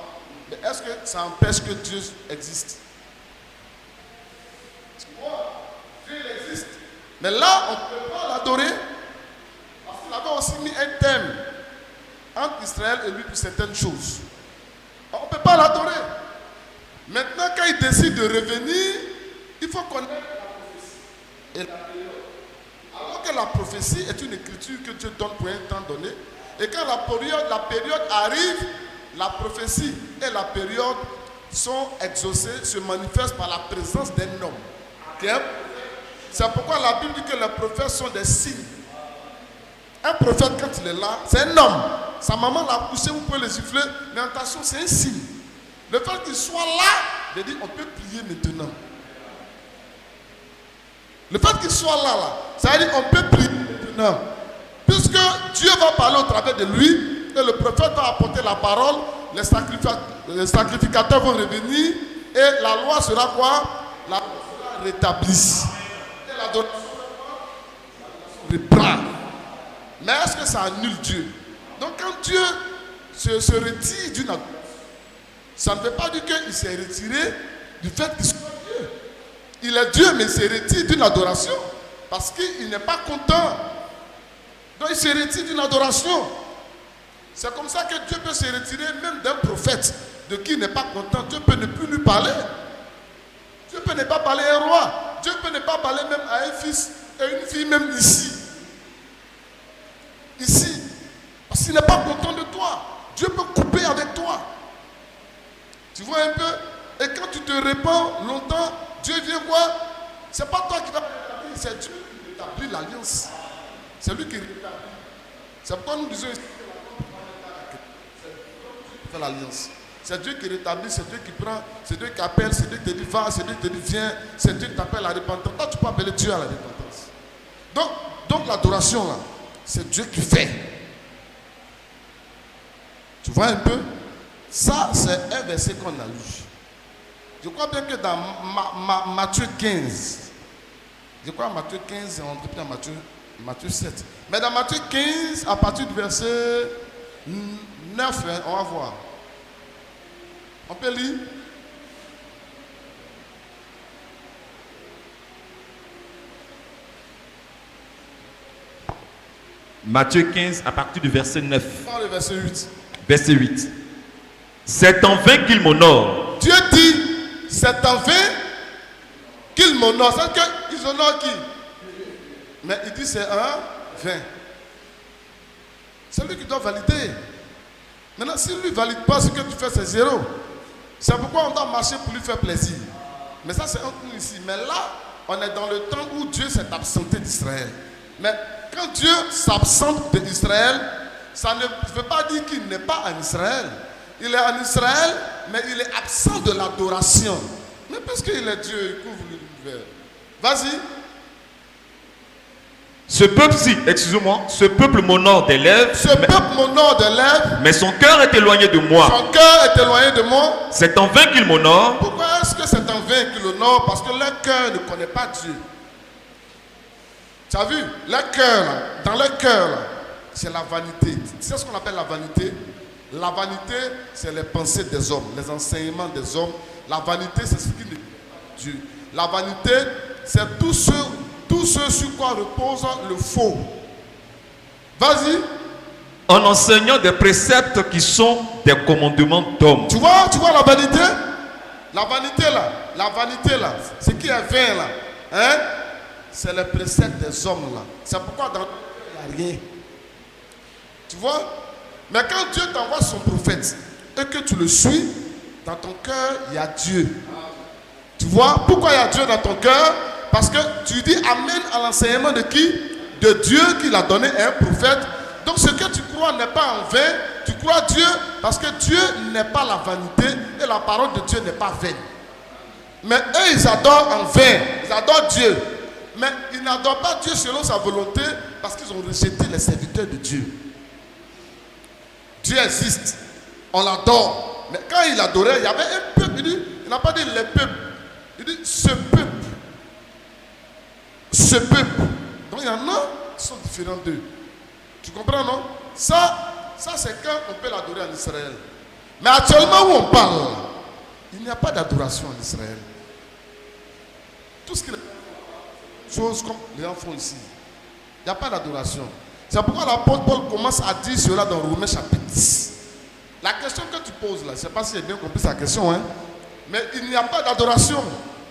Mais est-ce que ça empêche que Dieu existe? Dieu existe. Mais là, on ne peut pas l'adorer parce qu'il avait aussi mis un thème entre Israël et lui pour certaines choses. On ne peut pas l'adorer. Maintenant, quand il décide de revenir, il faut connaître la prophétie et la période. Alors que la prophétie est une écriture que Dieu donne pour un temps donné. Et quand la période arrive, la prophétie et la période sont exaucées, se manifestent par la présence d'un homme. Okay? C'est pourquoi la Bible dit que les prophètes sont des signes. Un prophète, quand il est là, c'est un homme. Sa maman l'a poussé, vous pouvez le siffler, mais attention, c'est un signe. Le fait qu'il soit là, veut dire on peut prier maintenant. Le fait qu'il soit là, ça veut dire on peut prier maintenant. Puisque Dieu va parler au travers de lui, et le prophète va apporter la parole, les sacrificateurs vont revenir, et la loi sera quoi? La loi sera rétablie. Et l'adoration reprend. Mais est-ce que ça annule Dieu? Donc quand Dieu se retire d'une adoration, ça ne veut pas dire qu'il s'est retiré du fait qu'il soit Dieu. Il est Dieu, mais il se retire d'une adoration parce qu'il n'est pas content. Donc il se retire d'une adoration. C'est comme ça que Dieu peut se retirer même d'un prophète de qui il n'est pas content. Dieu peut ne plus lui parler. Dieu peut ne pas parler à un roi. Dieu peut ne pas parler même à un fils et une fille même ici. Ici. Parce qu'il n'est pas content de toi. Dieu peut couper avec toi. Tu vois un peu? Et quand tu te répands longtemps, Dieu vient voir. C'est pas toi qui vas rétablir, c'est Dieu qui rétablit l'alliance. C'est lui qui rétablit. C'est pourquoi nous disons ici que l'alliance. C'est Dieu qui rétablit, c'est Dieu qui prend, c'est Dieu qui appelle, c'est Dieu qui te dit va, c'est Dieu qui te dit viens, c'est Dieu qui t'appelle à la repentance. Toi, tu peux appeler Dieu à la repentance. Donc l'adoration là, c'est Dieu qui fait. Tu vois un peu? Ça, c'est un verset qu'on a lu. Je crois bien que dans Matthieu 15, je crois Matthieu 15, on répète dans Matthieu 7. Mais dans Matthieu 15, à partir du verset 9, on va voir. On peut lire? Matthieu 15, à partir du verset 9. Le verset 8. Verset 8. C'est en vain qu'il m'honore. Dieu dit, c'est en vain qu'il m'honore. C'est qu'ils honorent qui? Mais il dit c'est un vain. C'est lui qui doit valider. Maintenant, si lui ne valide pas ce que tu fais, c'est zéro. C'est pourquoi on doit marcher pour lui faire plaisir. Mais ça, c'est un coup ici. Mais là, on est dans le temps où Dieu s'est absenté d'Israël. Mais quand Dieu s'absente d'Israël, ça ne veut pas dire qu'il n'est pas en Israël. Il est en Israël, mais il est absent de l'adoration. Mais puisqu'il est Dieu, il couvre l'univers. Vas-y. Ce peuple-ci, excusez-moi, ce peuple m'honore des lèvres. Ce peuple m'honore des lèvres. Mais son cœur est éloigné de moi. Son cœur est éloigné de moi. C'est en vain qu'il m'honore. Pourquoi est-ce que c'est en vain qu'il honore? Parce que leur cœur ne connaît pas Dieu. Tu as vu? Leur cœur, dans leur cœur, c'est la vanité. Tu sais ce qu'on appelle la vanité? La vanité, c'est les pensées des hommes, les enseignements des hommes. La vanité, c'est ce qui n'est pas Dieu. La vanité, c'est tout ce sur quoi repose le faux. Vas-y. En enseignant des préceptes qui sont des commandements d'hommes. Tu vois la vanité? La vanité là, ce qui est vain là, hein? C'est les préceptes des hommes là. C'est pourquoi dans il n'y a rien. Tu vois? Mais quand Dieu t'envoie son prophète et que tu le suis, dans ton cœur, il y a Dieu. Tu vois? Pourquoi il y a Dieu dans ton cœur? Parce que tu dis amen à l'enseignement de qui? De Dieu qui l'a donné à un prophète. Donc ce que tu crois n'est pas en vain. Tu crois Dieu parce que Dieu n'est pas la vanité et la parole de Dieu n'est pas vaine. Mais eux, ils adorent en vain. Ils adorent Dieu. Mais ils n'adorent pas Dieu selon sa volonté, parce qu'ils ont rejeté les serviteurs de Dieu. Dieu existe, on l'adore. Mais quand il adorait, il y avait un peuple. Il dit, il n'a pas dit les peuples. Il dit ce peuple. Ce peuple. Donc il y en a qui sont différents d'eux. Tu comprends, non? Ça c'est quand on peut l'adorer en Israël. Mais actuellement où on parle, il n'y a pas d'adoration en Israël. Tout ce qui est chose comme les gens font ici. Il n'y a pas d'adoration. C'est pourquoi l'apôtre Paul commence à dire cela dans Romains chapitre 10. La question que tu poses là, je ne sais pas si j'ai bien compris sa question, hein, mais il n'y a pas d'adoration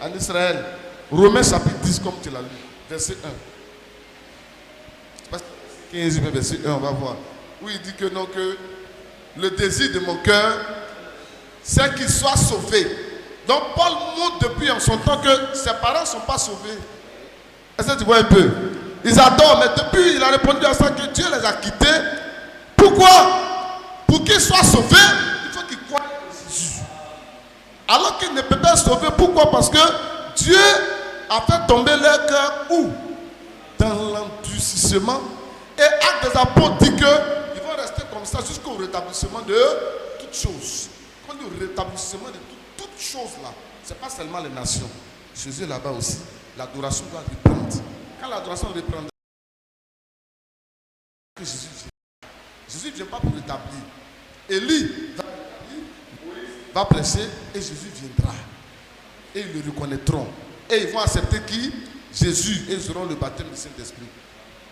en Israël. Romains chapitre 10, comme tu l'as lu, verset 1. 15, verset 1, on va voir. Où il dit que non, que le désir de mon cœur, c'est qu'il soit sauvé. Donc Paul montre depuis en son temps que ses parents ne sont pas sauvés. Est-ce que tu vois un peu? Ils adorent, mais depuis il a répondu à ça que Dieu les a quittés. Pourquoi? Pour qu'ils soient sauvés, il faut qu'ils croient en Jésus. Alors qu'ils ne peuvent pas être sauvés, pourquoi? Parce que Dieu a fait tomber leur cœur où? Dans l'endurcissement. Et Actes des Apôtres dit qu'ils vont rester comme ça jusqu'au rétablissement de toutes choses. Quand le rétablissement de toutes choses là, ce n'est pas seulement les nations. Jésus est là-bas aussi. L'adoration doit reprendre. Quand l'adoration reprend, Jésus ne vient pas pour rétablir. Élie va prêcher et Jésus viendra. Et ils le reconnaîtront. Et ils vont accepter qui? Jésus. Et ils auront le baptême du Saint-Esprit.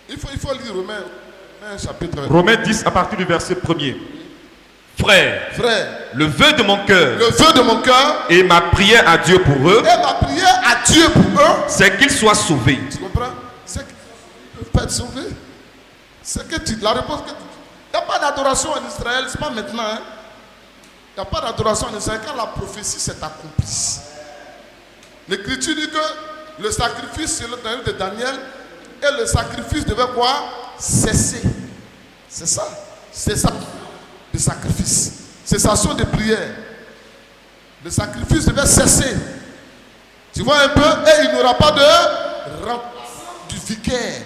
Il faut lire Romains chapitre 1. Romains 10 à partir du verset 1er. Frère, le vœu de mon cœur et ma prière à Dieu pour eux, c'est qu'ils soient sauvés. Tu comprends? C'est qu'ils ne peuvent pas être sauvés. C'est que la réponse que tu... Il n'y a pas d'adoration en Israël, ce n'est pas maintenant. Hein? Il n'y a pas d'adoration en Israël quand la prophétie s'est accomplie. L'Écriture dit que le sacrifice, c'est le livre de Daniel, et le sacrifice devait quoi? Cesser. C'est ça. C'est ça. Le sacrifice. Cessation de prière. Le sacrifice devait cesser. Tu vois un peu? Et il n'y aura pas de remplacement du vicaire.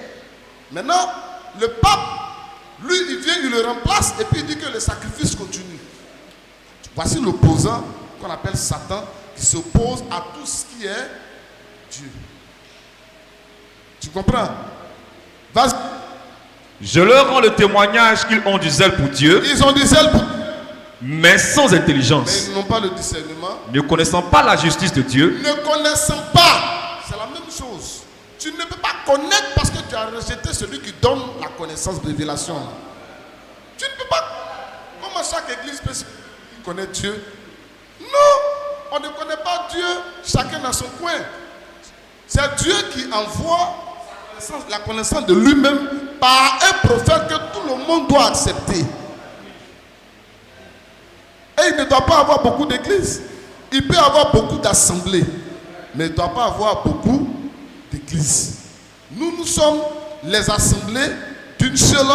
Maintenant, le pape, lui, il vient, il le remplace et puis il dit que le sacrifice continue. Voici l'opposant qu'on appelle Satan qui s'oppose à tout ce qui est Dieu. Tu comprends? Vas-y. Je leur rends le témoignage qu'ils ont du zèle pour Dieu. Ils ont du zèle pour Dieu. Mais sans intelligence. Mais ils n'ont pas le discernement. Ne connaissant pas la justice de Dieu. Ne connaissant pas. C'est la même chose. Tu ne peux pas connaître parce que tu as rejeté celui qui donne la connaissance de révélation. Tu ne peux pas. Comment chaque église peut connaître Dieu? Non. On ne connaît pas Dieu. Chacun dans son coin. C'est Dieu qui envoie la connaissance de lui-même par un prophète que tout le monde doit accepter. Et il ne doit pas avoir beaucoup d'églises. Il peut avoir beaucoup d'assemblées, mais il ne doit pas avoir beaucoup d'églises. Nous sommes les assemblées d'une seule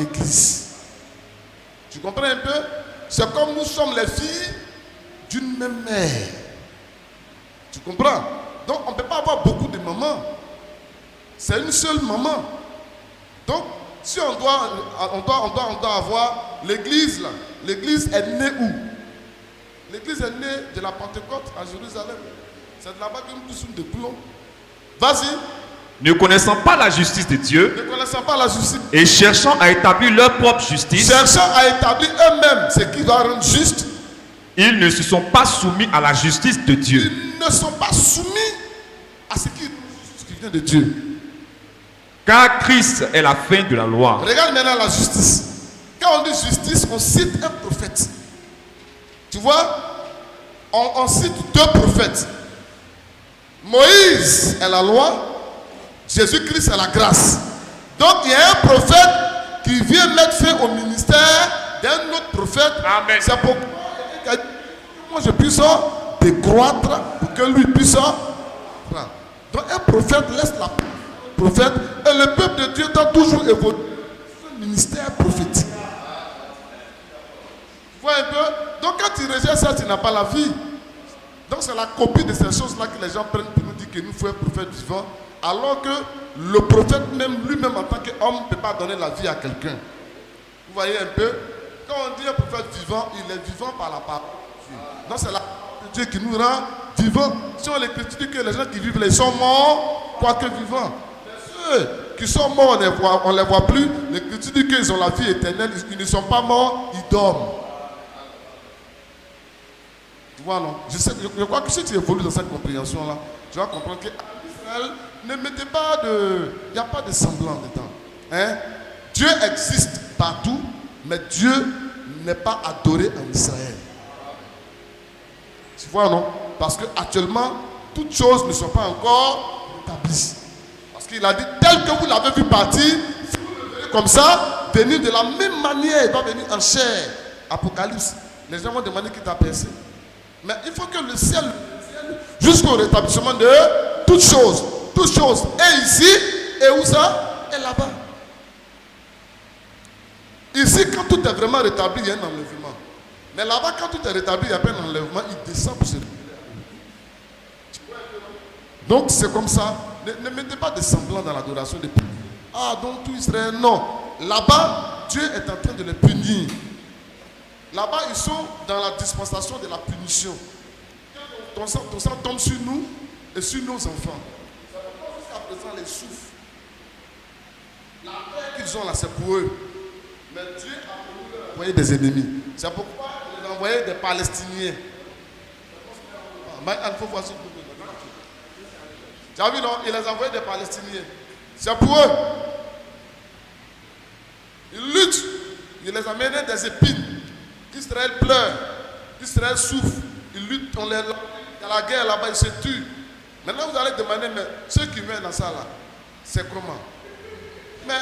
église. Tu comprends un peu? C'est comme nous sommes les filles d'une même mère. Tu comprends? Donc on ne peut pas avoir beaucoup de mamans. C'est une seule maman. Donc, si on doit avoir l'église là, l'église est née où? L'église est née de la Pentecôte à Jérusalem. C'est de là-bas que nous tous nous découlons. Vas-y. Ne connaissant pas la justice de Dieu. Ne connaissant pas la justice. Et cherchant à établir leur propre justice. Cherchant à établir eux-mêmes ce qui doit rendre juste. Ils ne se sont pas soumis à la justice de Dieu. Ils ne sont pas soumis à ce qui vient de Dieu. Car Christ est la fin de la loi. Regarde maintenant la justice. Quand on dit justice, on cite un prophète. Tu vois, on cite deux prophètes. Moïse est la loi, Jésus-Christ est la grâce. Donc il y a un prophète qui vient mettre fin au ministère d'un autre prophète. Amen. C'est pour que moi je puisse décroître pour que lui puisse prendre. Donc un prophète laisse la prophète et le peuple de Dieu doit toujours évoluer. C'est un ministère prophétique. Tu vois un peu? Donc quand tu rejettes ça, tu n'as pas la vie. Donc c'est la copie de ces choses-là que les gens prennent pour nous dire que nous faut un prophète vivant, Alors que le prophète même, lui-même en tant qu'homme, ne peut pas donner la vie à quelqu'un. Vous voyez un peu? Quand on dit un prophète vivant, il est vivant par la parole de Dieu. Donc c'est la parole de Dieu qui nous rend vivants. Si on l'écrit dit que les gens qui vivent, ils sont morts, quoique vivants. Ceux qui sont morts, on ne les voit plus. L'Écriture dit qu'ils ont la vie éternelle, ils ne sont pas morts, ils dorment. Tu vois, non? Je crois que si tu évolues dans cette compréhension-là, tu vas comprendre qu'à Israël, ne mettez pas de... Il n'y a pas de semblant dedans. Hein? Dieu existe partout, mais Dieu n'est pas adoré en Israël. Tu vois, non? Parce qu'actuellement, toutes choses ne sont pas encore établies. Parce qu'il a dit, tel que vous l'avez vu partir, si vous le verrez comme ça, venir de la même manière, il va venir en chair. Apocalypse. Les gens vont demander qui t'a percé. Mais il faut que le ciel jusqu'au rétablissement de toutes choses. Toutes choses. Et ici, et où ça? Et là-bas. Ici, quand tout est vraiment rétabli, il y a un enlèvement. Mais là-bas, quand tout est rétabli, il n'y a pas un enlèvement, il descend pour se rétablir. Donc, c'est comme ça. Ne mettez pas de semblant dans l'adoration des pays. Ah, donc tout Israël, non. Là-bas, Dieu est en train de les punir. Là-bas, ils sont dans la dispensation de la punition. Ton sang tombe sur nous et sur nos enfants. Jusqu'à présent, les souffrent. La paix qu'ils ont là, c'est pour eux. Mais Dieu a envoyé des ennemis. C'est pourquoi il a envoyé des Palestiniens. Il faut voir ce que tu as vu, non? Il les a envoyés des Palestiniens. C'est pour eux. Ils luttent. Il les a menés des épines. Israël pleure. Israël souffre. Ils luttent. Il y a la guerre là-bas, ils se tuent. Maintenant, vous allez demander, mais ceux qui meurent dans ça là, c'est comment? Mais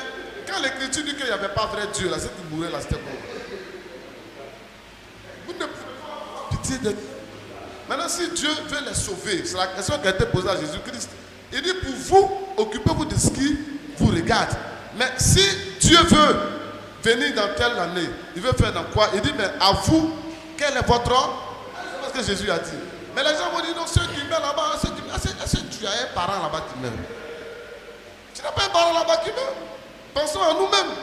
quand l'Écriture dit qu'il n'y avait pas vrai Dieu là, ceux qui mouraient là, c'était comment? Vous ne pouvez pas avoir pitié de... Maintenant, si Dieu veut les sauver, c'est la question qui a été posée à Jésus-Christ. Il dit, pour vous, occupez-vous de ce qui vous regarde. Mais si Dieu veut venir dans telle année, il veut faire dans quoi? Il dit, mais à vous, quel est votre ordre? C'est ce que Jésus a dit. Mais les gens vont dire, non, ceux qui meurent là-bas, est-ce que tu as un parent là-bas qui meurt? Tu n'as pas un parent là-bas qui meurt? Pensons à nous-mêmes.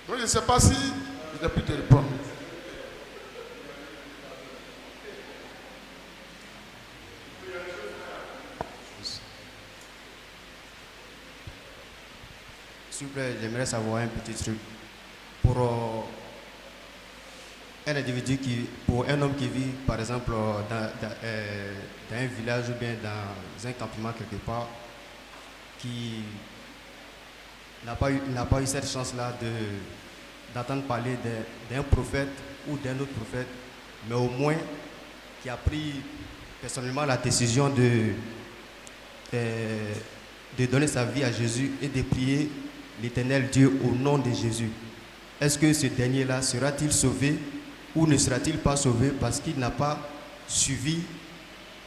Donc, je ne sais pas si je n'ai pu te répondre. S'il vous plaît, j'aimerais savoir un petit truc. Pour un individu pour un homme qui vit, par exemple, dans un village ou bien dans un campement quelque part, qui n'a pas eu cette chance-là d'entendre parler d'un prophète ou d'un autre prophète, mais au moins qui a pris personnellement la décision de donner sa vie à Jésus et de prier l'Éternel Dieu au nom de Jésus. Est-ce que ce dernier-là sera-t-il sauvé ou ne sera-t-il pas sauvé parce qu'il n'a pas suivi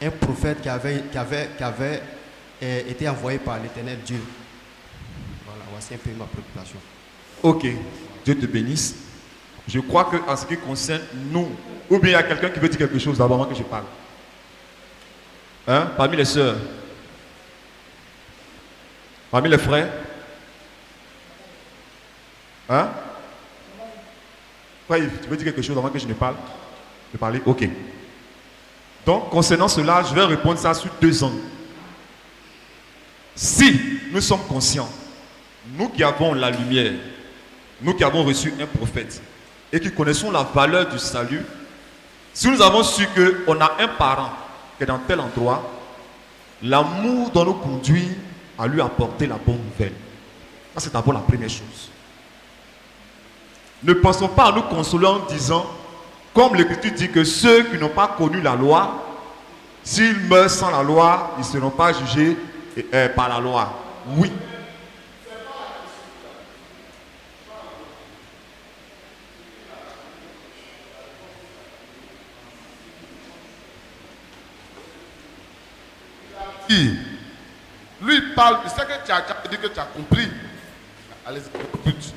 un prophète qui avait été envoyé par l'Éternel Dieu? Voilà, voici un peu ma préoccupation. Ok, Dieu te bénisse. Je crois qu'en ce qui concerne nous, ou bien il y a quelqu'un qui veut dire quelque chose d'abord avant que je parle. Hein? Parmi les sœurs, parmi les frères. Hein? Frère Yves, tu veux dire quelque chose avant que je ne parle? Je vais parler? Ok. Donc, concernant cela, je vais répondre ça sur 2 angles. Si nous sommes conscients, nous qui avons la lumière, nous qui avons reçu un prophète et qui connaissons la valeur du salut, si nous avons su qu'on a un parent qui est dans tel endroit, l'amour doit nous conduire à lui apporter la bonne nouvelle. Ça, c'est d'abord la première chose. Ne pensons pas à nous consoler en disant, comme l'Écriture dit que ceux qui n'ont pas connu la loi, s'ils meurent sans la loi, ils ne seront pas jugés par la loi. Oui. Lui, il parle, il sait que tu as dit que tu as compris. Allez-y, écoute.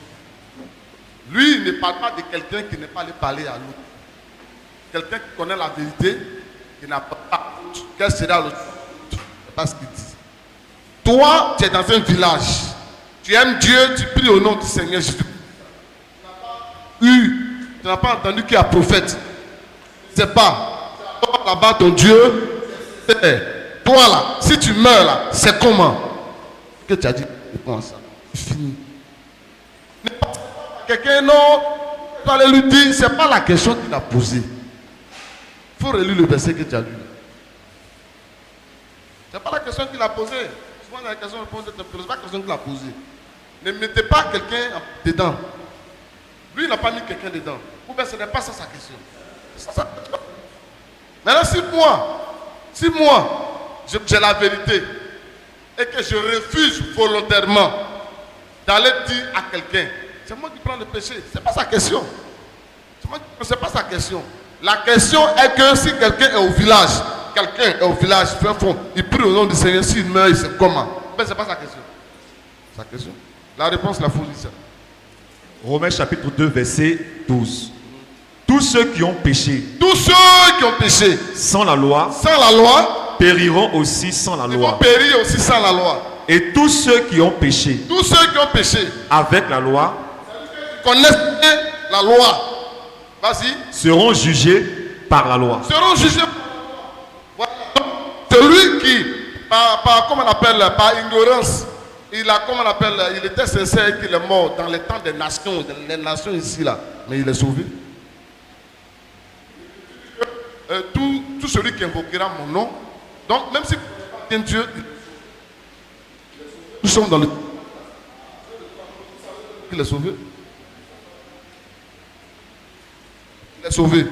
Lui, il ne parle pas de quelqu'un qui n'est pas allé parler à l'autre. Quelqu'un qui connaît la vérité, qui n'a pas. Quel sera l'autre? pas ce qu'il dit. Toi, tu es dans un village. Tu aimes Dieu, tu pries au nom du Seigneur Jésus. Tu n'as pas entendu qu'il y a un prophète. C'est pas. Toi là-bas, ton Dieu, c'est toi là. Si tu meurs là, c'est comment? Que tu as dit, comment ça? C'est fini. Quelqu'un, non, tu vas aller lui dire, c'est pas la question qu'il a posée. Il faut relire le verset que tu as lu. C'est pas la question qu'il a posée. Souvent, la question est posée, c'est pas la question qu'il a posée. Ne mettez pas quelqu'un dedans. Lui, il n'a pas mis quelqu'un dedans. Ou bien ce n'est pas ça sa question. Maintenant, si moi, j'ai la vérité et que je refuse volontairement d'aller dire à quelqu'un, c'est moi qui prends le péché. Ce n'est pas sa question. C'est pas sa question. La question est que si quelqu'un est au village, fait fond, il prie au nom du Seigneur, s'il meurt, il sait comment. Mais ce n'est pas sa question. Sa question. La réponse, la folie, ça. Romains chapitre 2, verset 12. Tous ceux qui ont péché sans la loi périront aussi sans la loi. Périr aussi sans la loi. Et tous ceux qui ont péché avec la loi connaissent la loi. Vas-y. Seront jugés par la loi. Voilà. Celui qui, comment on appelle, par ignorance, il était sincère et qu'il est mort dans les temps des nations ici là, mais il est sauvé. Tout celui qui invoquera mon nom, donc même si Dieu, nous sommes dans le... Il est sauvé. Il est sauvé.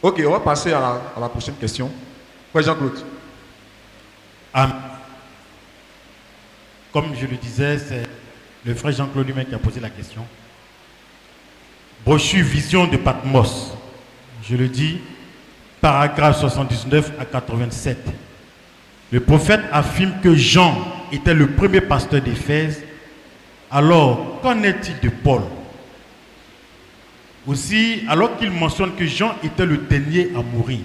Ok, on va passer à la prochaine question. Ouais, Jean-Claude. Comme je le disais, c'est le frère Jean-Claude lui-même qui a posé la question. Brochure Vision de Patmos. Je le dis, paragraphe 79 à 87. Le prophète affirme que Jean était le premier pasteur d'Éphèse. Alors, qu'en est-il de Paul? Aussi, alors qu'il mentionne que Jean était le dernier à mourir,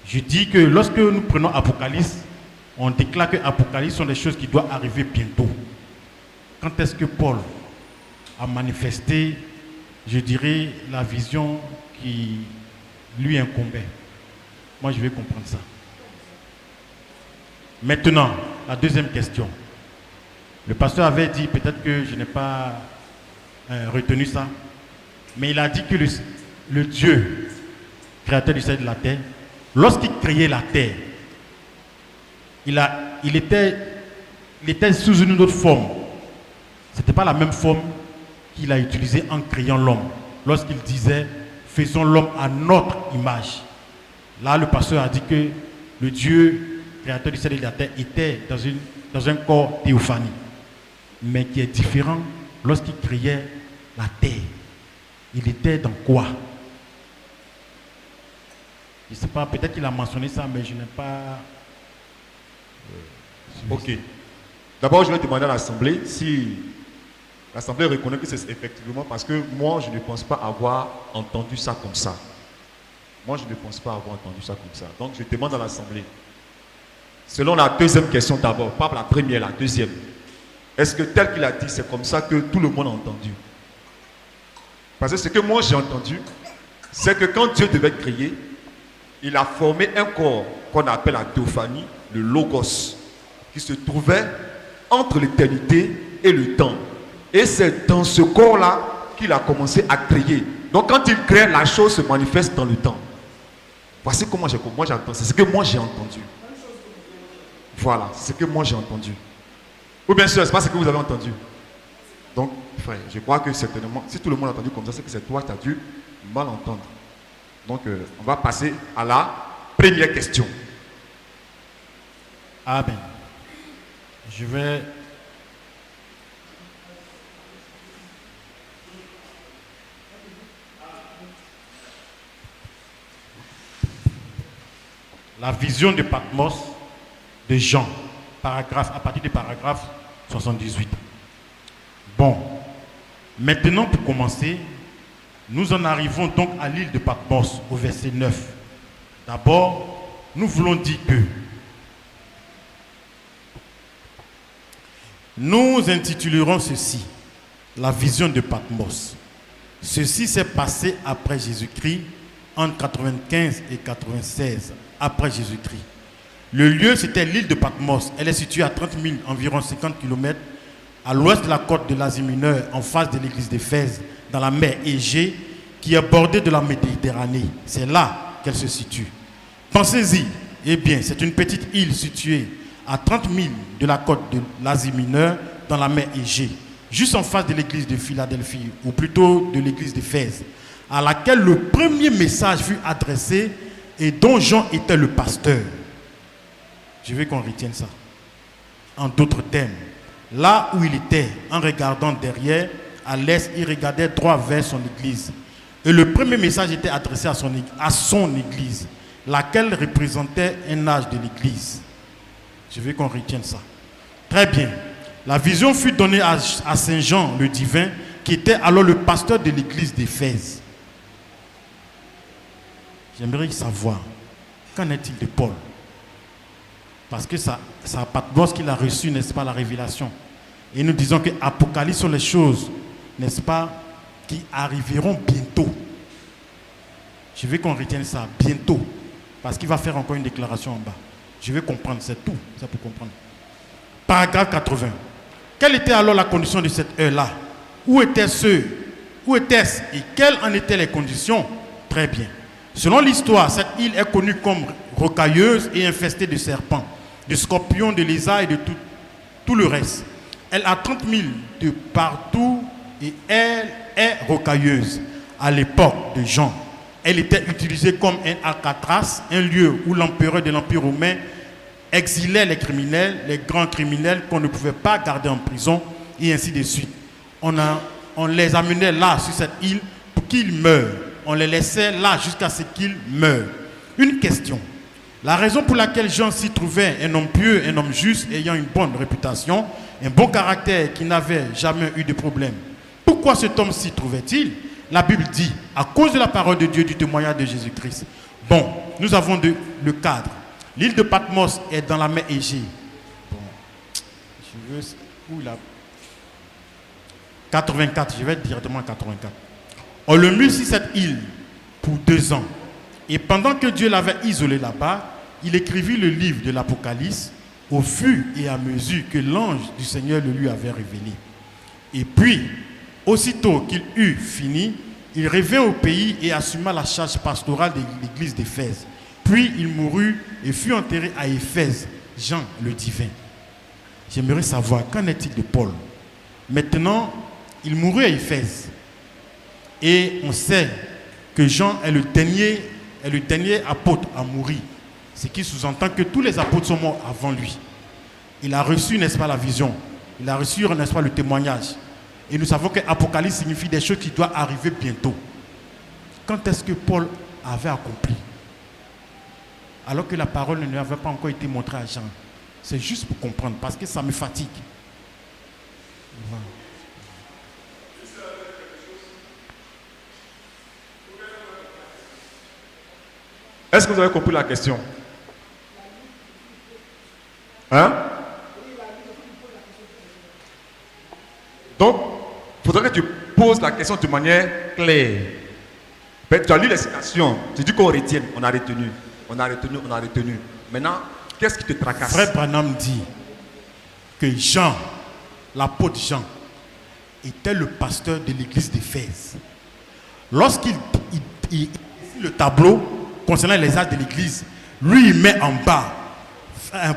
je dis que lorsque nous prenons Apocalypse, on déclare que Apocalypse sont des choses qui doivent arriver bientôt. Quand est-ce que Paul a manifesté, je dirais, la vision qui lui incombait? Moi, je vais comprendre ça. Maintenant, la deuxième question. Le pasteur avait dit, peut-être que je n'ai pas retenu ça, mais il a dit que le Dieu, créateur du ciel et de la terre, lorsqu'il créait la terre, il était sous une autre forme. Ce n'était pas la même forme qu'il a utilisée en créant l'homme. Lorsqu'il disait, faisons l'homme à notre image. Là, le pasteur a dit que le Dieu, créateur du ciel et de la terre, était dans un corps théophanie, mais qui est différent lorsqu'il créait la terre. Il était dans quoi? Je ne sais pas, peut-être qu'il a mentionné ça, mais je n'ai pas... Ok. D'abord, je vais demander à l'Assemblée si l'Assemblée reconnaît que c'est effectivement, parce que moi, je ne pense pas avoir entendu ça comme ça. Moi, je ne pense pas avoir entendu ça comme ça. Donc, je demande à l'Assemblée, selon la deuxième question d'abord, pas la première, la deuxième. Est-ce que tel qu'il a dit, c'est comme ça que tout le monde a entendu? Parce que ce que moi j'ai entendu, c'est que quand Dieu devait créer, il a formé un corps qu'on appelle la théophanie, le logos, qui se trouvait entre l'éternité et le temps. Et c'est dans ce corps-là qu'il a commencé à créer. Donc quand il crée, la chose se manifeste dans le temps. Voici comment moi j'entends. C'est ce que moi j'ai entendu. Voilà, c'est ce que moi j'ai entendu. Ou bien sûr, c'est pas ce que vous avez entendu. Donc, frère, je crois que certainement, si tout le monde a entendu comme ça, c'est que c'est toi qui as dû mal entendre. Donc, on va passer à la première question. Amen. Je vais... La vision de Patmos de Jean, à partir du paragraphe 78. Bon, Maintenant, pour commencer, nous en arrivons donc à l'île de Patmos, au verset 9. D'abord, nous voulons dire que nous intitulerons ceci, la vision de Patmos. Ceci s'est passé après Jésus-Christ, entre 95 et 96, après Jésus-Christ. Le lieu, c'était l'île de Patmos. Elle est située à 30 000, environ 50 km, à l'ouest de la côte de l'Asie mineure, en face de l'église d'Éphèse, dans la mer Égée, qui est bordée de la Méditerranée. C'est là qu'elle se situe. Pensez-y. Eh bien, c'est une petite île située à 30 000 de la côte de l'Asie mineure, dans la mer Égée, juste en face de l'église de Philadelphie, ou plutôt de l'église d'Éphèse, à laquelle le premier message fut adressé et dont Jean était le pasteur. Je veux qu'on retienne ça. En d'autres termes, là où il était, en regardant derrière, à l'est, il regardait droit vers son église. Et le premier message était adressé à son église, laquelle représentait un âge de l'église. Je veux qu'on retienne ça. Très bien. La vision fut donnée à Saint Jean le divin, qui était alors le pasteur de l'église d'Éphèse. J'aimerais savoir, qu'en est-il de Paul? Parce que ça Patmos qu'il a reçu, n'est-ce pas, la révélation. Et nous disons que Apocalypse sont les choses, n'est-ce pas, qui arriveront bientôt. Je veux qu'on retienne ça, bientôt. Parce qu'il va faire encore une déclaration en bas. Je veux comprendre, c'est tout, ça pour comprendre. Paragraphe 80. Quelle était alors la condition de cette heure-là? Où étaient-ce et quelles en étaient les conditions? Très bien. Selon l'histoire, cette île est connue comme rocailleuse et infestée de serpents, de scorpions, de lézards et de tout le reste. Elle a 30 000 de partout et elle est rocailleuse. À l'époque de Jean, elle était utilisée comme un Alcatraz, un lieu où l'empereur de l'Empire romain exilait les criminels, les grands criminels qu'on ne pouvait pas garder en prison, et ainsi de suite. On les amenait là, sur cette île, pour qu'ils meurent. On les laissait là jusqu'à ce qu'ils meurent. Une question. La raison pour laquelle Jean s'y trouvait, un homme pieux, un homme juste, ayant une bonne réputation, un bon caractère, qui n'avait jamais eu de problème. Pourquoi cet homme s'y trouvait-il? La Bible dit, à cause de la parole de Dieu, du témoignage de Jésus-Christ. Bon, nous avons le cadre. L'île de Patmos est dans la mer Égée. Bon, je veux... Où là? 84, je vais être directement à 84. On le mit sur cette île pour 2 ans. Et pendant que Dieu l'avait isolé là-bas, il écrivit le livre de l'Apocalypse au fur et à mesure que l'ange du Seigneur le lui avait révélé. Et puis, aussitôt qu'il eut fini, il revint au pays et assuma la charge pastorale de l'église d'Éphèse. Puis il mourut et fut enterré à Éphèse, Jean le divin. J'aimerais savoir, qu'en est-il de Paul? Maintenant, il mourut à Éphèse. Et on sait que Jean est le dernier apôtre à mourir. Ce qui sous-entend que tous les apôtres sont morts avant lui. Il a reçu, n'est-ce pas, la vision. Il a reçu, n'est-ce pas, le témoignage. Et nous savons que Apocalypse signifie des choses qui doivent arriver bientôt. Quand est-ce que Paul avait accompli? Alors que la parole ne lui avait pas encore été montrée à Jean. C'est juste pour comprendre, parce que ça me fatigue. Voilà. Est-ce que vous avez compris la question? Hein? Donc, il faudrait que tu poses la question de manière claire. Tu as lu les citations, tu dis qu'on retienne, on a retenu. On a retenu. Maintenant, qu'est-ce qui te tracasse? Frère Branham dit que Jean, l'apôtre Jean, était le pasteur de l'église d'Éphèse. Lorsqu'il le tableau concernant les âges de l'église, lui il met en bas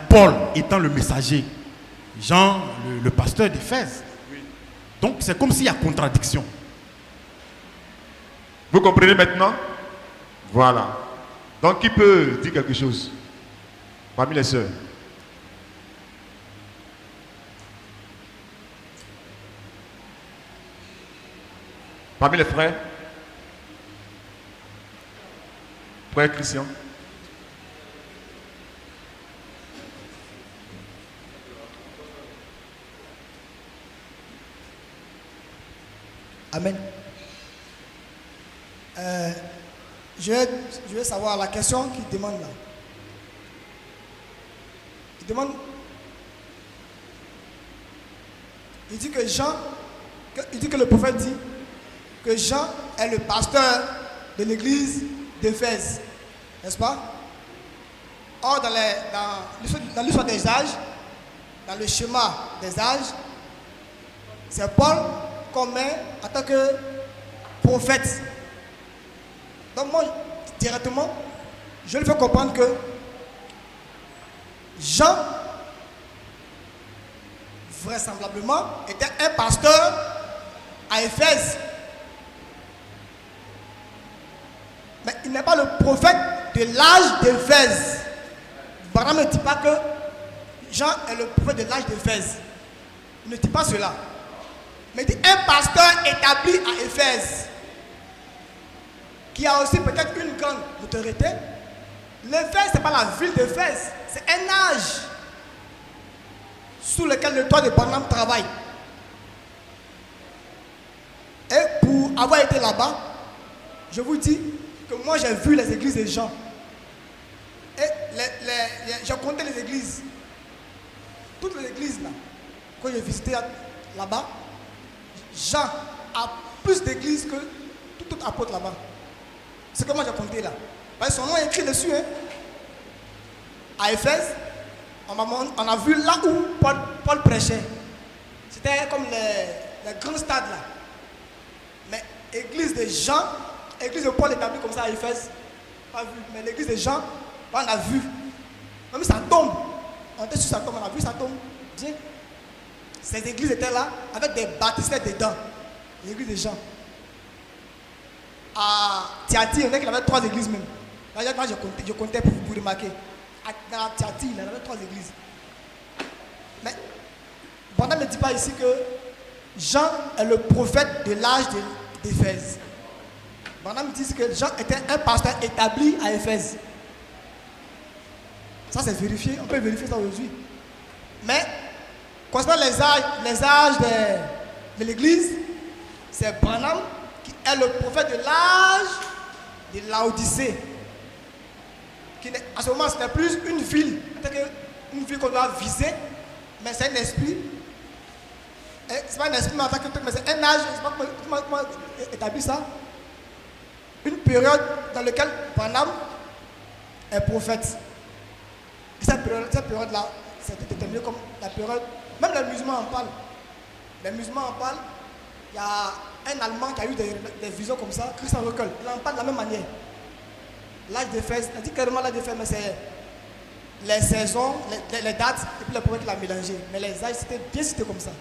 Paul étant le messager, Jean le pasteur d'Éphèse. Oui. Donc c'est comme s'il y a contradiction. Vous comprenez maintenant? Voilà. Donc qui peut dire quelque chose parmi les sœurs? Parmi les frères? Frère Christian? Amen. Je vais savoir la question qu'il demande là. Il demande. Il dit que il dit que le prophète dit que Jean est le pasteur de l'église d'Éphèse, n'est-ce pas? Or, dans l'histoire des âges, dans le schéma des âges, c'est Paul qu'on met en tant que prophète. Donc moi, directement, je lui fais comprendre que Jean, vraisemblablement, était un pasteur à Éphèse. Mais il n'est pas le prophète de l'âge d'Éphèse. Branham ne dit pas que Jean est le prophète de l'âge d'Éphèse. Il ne dit pas cela. Mais il dit un pasteur établi à Éphèse, qui a aussi peut-être une grande autorité. L'Éphèse, ce n'est pas la ville d'Éphèse, c'est un âge sous lequel le toit de Branham travaille. Et pour avoir été là-bas, je vous dis que moi j'ai vu les églises des gens. Et j'ai compté les églises. Toutes les églises là, quand j'ai visité là-bas, Jean a plus d'églises que tout autre apôtre là-bas. C'est que moi j'ai compté là. Parce que son nom est écrit dessus. Hein. À Éphèse, on a vu là où Paul prêchait. C'était comme les grands stades là. Mais l'église de Jean, l'église de Paul établie comme ça à Éphèse, pas vu. Mais l'église de Jean, on a vu. Même ça tombe. On était sur sa tombe, on a vu ça tombe. Bien. Ces églises étaient là avec des baptisés dedans. L'église de Jean. À Thyatire, il y avait 3 églises même. Là, je comptais pour vous remarquer. Dans Thyatire, il y avait 3 églises. Mais, Branham ne dit pas ici que Jean est le prophète de l'âge d'Éphèse. Branham dit que Jean était un pasteur établi à Éphèse. Ça, c'est vérifié. On peut vérifier ça aujourd'hui. Mais, concernant les âges de l'église, c'est Branham qui est le prophète de l'âge de Laodicée. À ce moment, ce n'est plus une ville, une ville qu'on doit viser, mais c'est un esprit. Ce n'est pas un esprit, mais c'est un âge. Je ne sais pas comment établir ça. Une période dans laquelle Branham est prophète. Et cette période-là, c'est déterminé comme la période. Même les musulmans en parlent. Les musulmans en parlent. Il y a un Allemand qui a eu des visions comme ça, Christian Rockel. Il en parle de la même manière. L'âge d'Éphèse, on dit clairement l'âge d'Éphèse, mais c'est les saisons, les dates, et puis le prophète l'a mélangé. Mais les âges, c'était bien cité comme ça.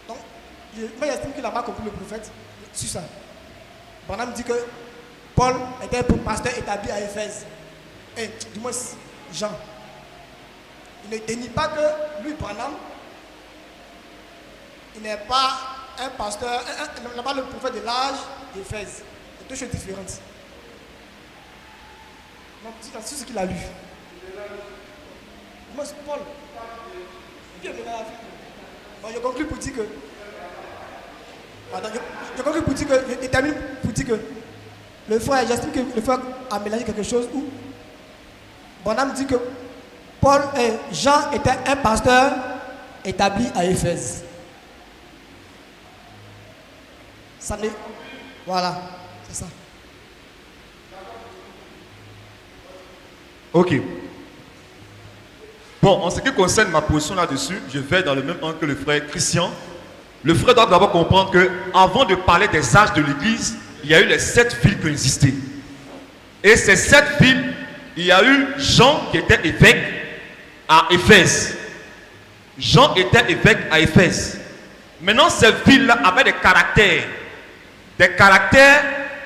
Donc, moi j'estime qu'il n'a pas compris le prophète sur ça. Branham dit que Paul était un pasteur établi à Éphèse. Et du moins, Jean. Il ne dénie pas que lui, Branham, il n'est pas un pasteur, il n'est pas le prophète de l'âge d'Éphèse. C'est deux choses différentes. C'est ce qu'il a lu. Moi, c'est Paul. Bon, je conclue pour dire que. Je conclue pour dire que. Je termine pour dire que. Le frère, j'estime que le frère a mélangé quelque chose où. Branham dit que Jean était un pasteur établi à Éphèse. Ça n'est. Voilà, c'est ça. Ok. Bon, en ce qui concerne ma position là-dessus, je vais dans le même angle que le frère Christian. Le frère doit d'abord comprendre que, avant de parler des âges de l'église, il y a eu les 7 villes qui ont existé. Et ces 7 villes, il y a eu Jean qui était évêque à Éphèse. Jean était évêque à Éphèse. Maintenant, ces villes-là avaient des caractères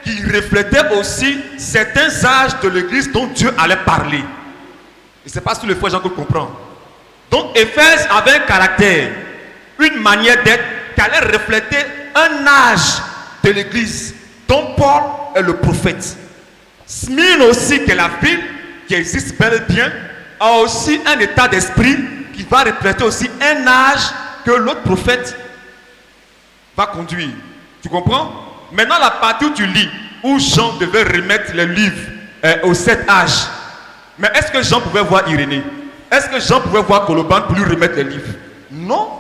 qui reflétait aussi certains âges de l'église dont Dieu allait parler. Et c'est pas si le frère Jean comprend. Donc Éphèse avait un caractère, une manière d'être qui allait refléter un âge de l'église dont Paul est le prophète. Smyrne aussi, qui est la ville qui existe bel et bien, a aussi un état d'esprit qui va refléter aussi un âge que l'autre prophète va conduire. Tu comprends? Maintenant, la partie où tu lis, où Jean devait remettre les livres aux 7 âges. Mais est-ce que Jean pouvait voir Irénée? Est-ce que Jean pouvait voir Coloban pour lui remettre les livres? Non.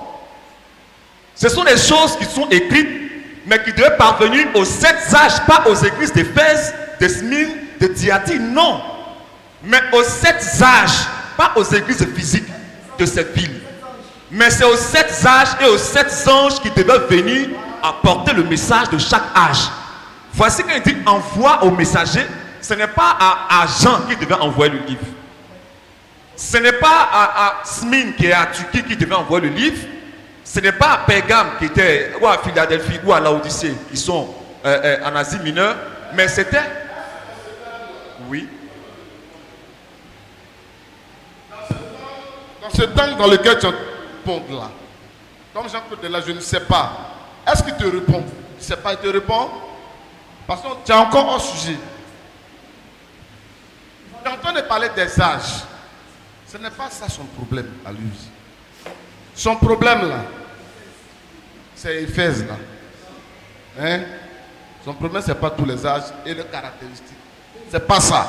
Ce sont des choses qui sont écrites, mais qui devaient parvenir aux 7 âges, pas aux églises d'Éphèse, de Smyrne, de Thyatire, non. Mais aux 7 âges, pas aux églises physiques de cette ville. Mais c'est aux 7 âges et aux 7 anges qui devaient venir apporter le message de chaque âge. Voici quand il dit envoie au messager, ce n'est pas à Jean qui devait envoyer le livre. Ce n'est pas à Smyrne qui est à Turquie qui devait envoyer le livre. Ce n'est pas à Pergame qui était, ou à Philadelphie, ou à Laodicée, qui sont en Asie mineure, mais c'était... Oui. Dans ce temps dans lequel tu réponds là, comme Jean-Claude est là, je ne sais pas. Est-ce qu'il te répond? Je ne sais pas, il te répond. Parce que tu es encore hors sujet. Tu es en train de parler des âges. Ce n'est pas ça son problème à lui. Son problème là, c'est Éphèse là. Hein? Son problème, ce n'est pas tous les âges et les caractéristiques. C'est pas ça.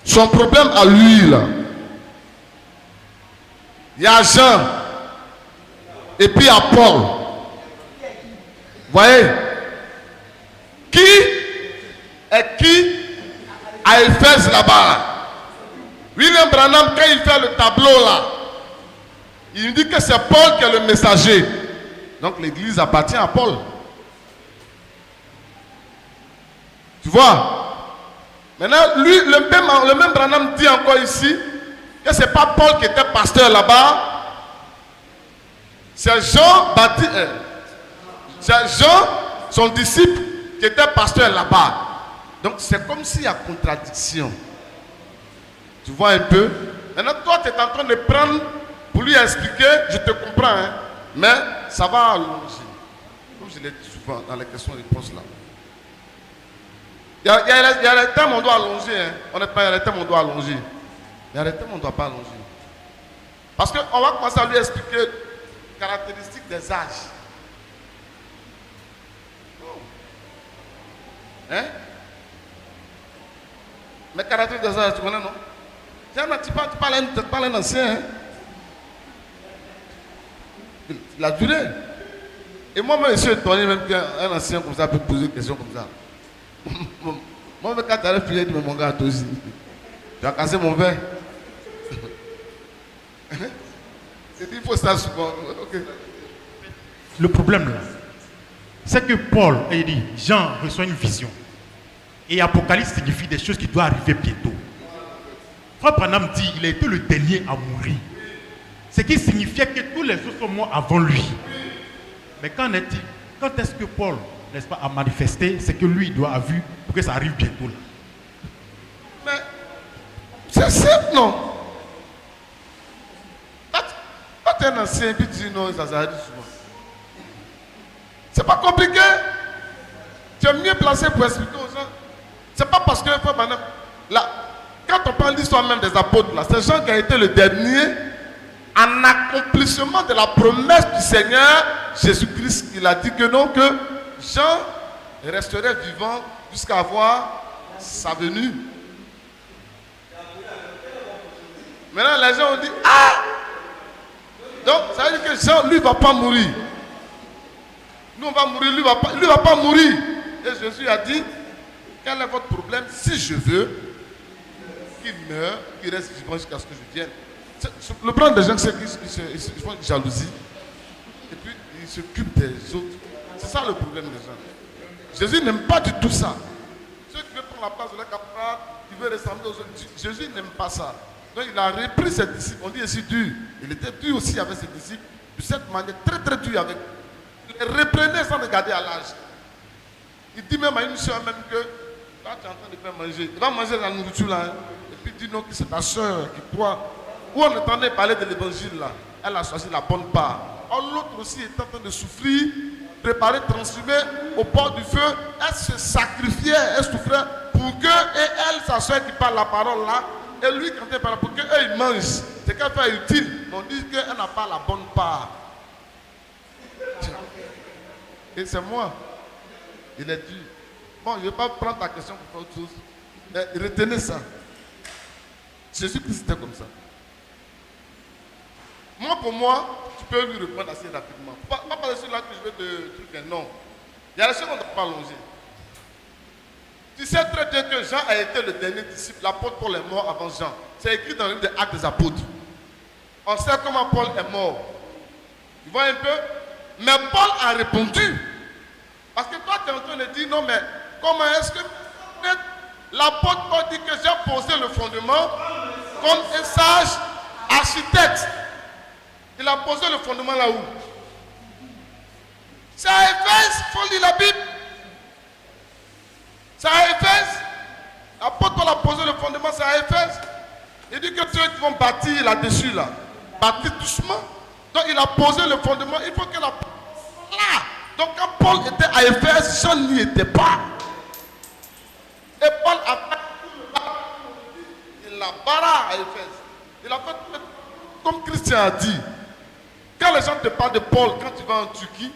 Son problème à lui là, il y a Jean et puis il y a Paul. Vous voyez? Qui est qui à Éphèse là-bas? William Branham, quand il fait le tableau là, il dit que c'est Paul qui est le messager. Donc l'église appartient à Paul. Tu vois? Maintenant, lui, le même Branham dit encore ici que ce n'est pas Paul qui était pasteur là-bas. C'est Jean Baptiste. C'est Jean, son disciple, qui était pasteur là-bas. Donc c'est comme s'il y a contradiction. Tu vois un peu? Maintenant, toi, tu es en train de prendre pour lui expliquer, je te comprends, hein, mais ça va allonger. Comme je l'ai dit souvent dans les questions-réponses là. Il y a les thèmes où on doit allonger, hein. Honnêtement, il y a les thèmes où on doit allonger. Il y a les thèmes où on ne doit pas allonger. Parce qu'on va commencer à lui expliquer les caractéristiques des âges. Hein? Mais caractéristiques des âges, tu connais, non? Tu parles un ancien, hein? Il a duré. Et moi-même, je suis étonné même qu'un ancien comme ça peut poser une question comme ça. Moi-même, quand tu arrives, je dis, mais mon gars, toi aussi, tu as cassé mon verre. Il faut ça souvent. Okay. Le problème là, c'est que Paul, il dit, Jean reçoit une vision. Et Apocalypse signifie des choses qui doivent arriver bientôt. Frère Branham dit, il a été le dernier à mourir. Ce qui signifiait que tous les autres sont morts avant lui. Mais quand est-ce que Paul, n'est-ce pas, a manifesté ce que lui doit avoir vu pour que ça arrive bientôt là? Mais c'est simple, non? Quand tu es un ancien, puis tu dis non, ça arrive souvent. C'est pas compliqué. Tu es mieux placé pour expliquer aux gens. C'est pas parce que là, quand on parle d'histoire même des apôtres, là, c'est Jean qui a été le dernier en accomplissement de la promesse du Seigneur Jésus-Christ. Il a dit que non, que Jean resterait vivant jusqu'à voir sa venue. Maintenant, les gens ont dit, ah! Donc, ça veut dire que Jean, lui, ne va pas mourir. Nous, on va mourir, lui ne va pas mourir. Et Jésus a dit, quel est votre problème? Si je veux qu'il meure, qu'il reste vivant jusqu'à ce que je vienne. Le problème des gens, c'est qu'ils font une jalousie. Et puis, ils s'occupent des autres. C'est ça le problème des gens. Jésus n'aime pas du tout ça. Ceux qui veulent prendre la place de leur camarade, qui veulent ressembler aux autres. Jésus n'aime pas ça. Donc, il a repris ses disciples. On dit ici dur. Il était dur aussi avec ses disciples. De cette manière, très très dur avec eux. Il les reprenait sans regarder à l'âge. Il dit même à une soeur même que là, tu es en train de faire manger. Il va manger la nourriture là. Hein. Et puis, dis non que c'est ta soeur qui croit. Où on entendait parler de l'évangile là, elle a choisi la bonne part. Or l'autre aussi est en train de souffrir, préparer, transformer au bord du feu. Elle se sacrifiait, elle souffrait pour que, et elle, sa soeur qui parle la parole là, et lui quand elle parle pour qu'eux ils mangent. C'est qu'elle fait utile. Mais on dit qu'elle n'a pas la bonne part. Et c'est moi. Il est dur. Bon, je ne vais pas prendre ta question pour faire autre chose. Mais retenez ça. Jésus-Christ était comme ça. Moi, pour moi, tu peux lui répondre assez rapidement. Pas par dessus là que je veux te truquer. Non. Il y a des choses qu'on ne doit pas allonger. Tu sais très bien que Jean a été le dernier disciple. L'apôtre Paul est mort avant Jean. C'est écrit dans le livre des Actes des Apôtres. On sait comment Paul est mort. Tu vois un peu? Mais Paul a répondu. Parce que toi, tu es en train de dire, non, mais comment est-ce que l'apôtre Paul dit que j'ai posé le fondement comme un sage architecte? Il a posé le fondement là où? C'est à Éphèse, il faut lire la Bible. C'est à Éphèse. L'apôtre Paul a posé le fondement, c'est à Éphèse. Il dit que ceux qui vont bâtir là-dessus, là, bâtir doucement. Donc il a posé le fondement. Il faut que la... Là. Donc quand Paul était à Éphèse, Jean n'y était pas. Et Paul a fait il la barra à Éphèse. Il a fait comme Christian a dit. Quand les gens te parlent de Paul, quand tu vas en Turquie,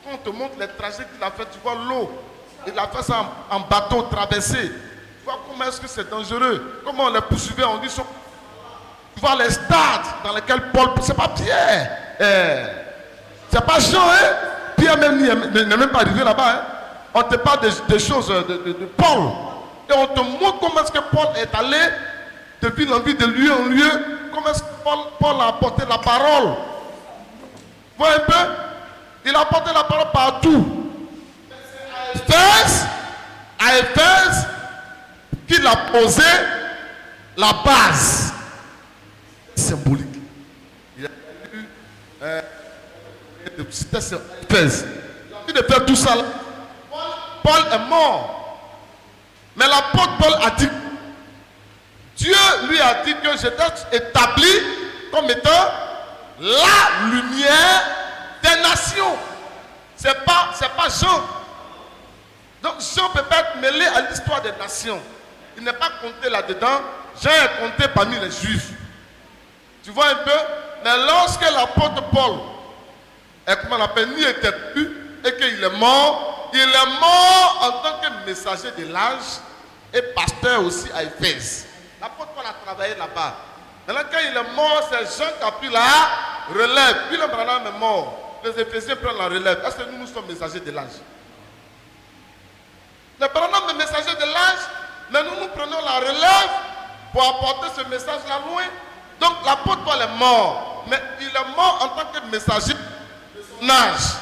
quand on te montre les trajets qu'il a fait, tu vois l'eau. Il a fait ça en bateau traversé. Tu vois comment est-ce que c'est dangereux. Comment on les poursuivait, on dit... Tu vois les stades dans lesquels Paul... C'est pas Pierre. C'est pas Jean, hein. Pierre même n'est même pas arrivé là-bas. Hein. On te parle des choses de Paul. Et on te montre comment est-ce que Paul est allé de ville en ville, de lieu en lieu. Comment est-ce que Paul a apporté la parole. Vous voyez un peu? Il a apporté la parole partout. À Éphèse, qu'il a posé la base symbolique. Il a eu c'était Éphèse. Il de faire tout ça là. Paul est mort. Mais l'apôtre Paul a dit, Dieu lui a dit que j'étais établi comme étant la lumière des nations. C'est pas Jean. Donc Jean ne peut pas être mêlé à l'histoire des nations. Il n'est pas compté là-dedans. Jean est compté parmi les Juifs. Tu vois un peu? Mais lorsque l'apôtre Paul n'y était plus et qu'il est mort en tant que messager de l'âge et pasteur aussi à Éphèse. L'apôtre Paul a travaillé là-bas. Maintenant quand il est mort, c'est Jean qui a pris la relève. Puis le Branham est mort. Les Éphésiens prennent la relève. Est-ce que nous sommes messagers de l'âge? Le Branham est messager de l'âge, mais nous prenons la relève pour apporter ce message-là loin. Donc l'apôtre Paul est mort, mais il est mort en tant que messager de son âge.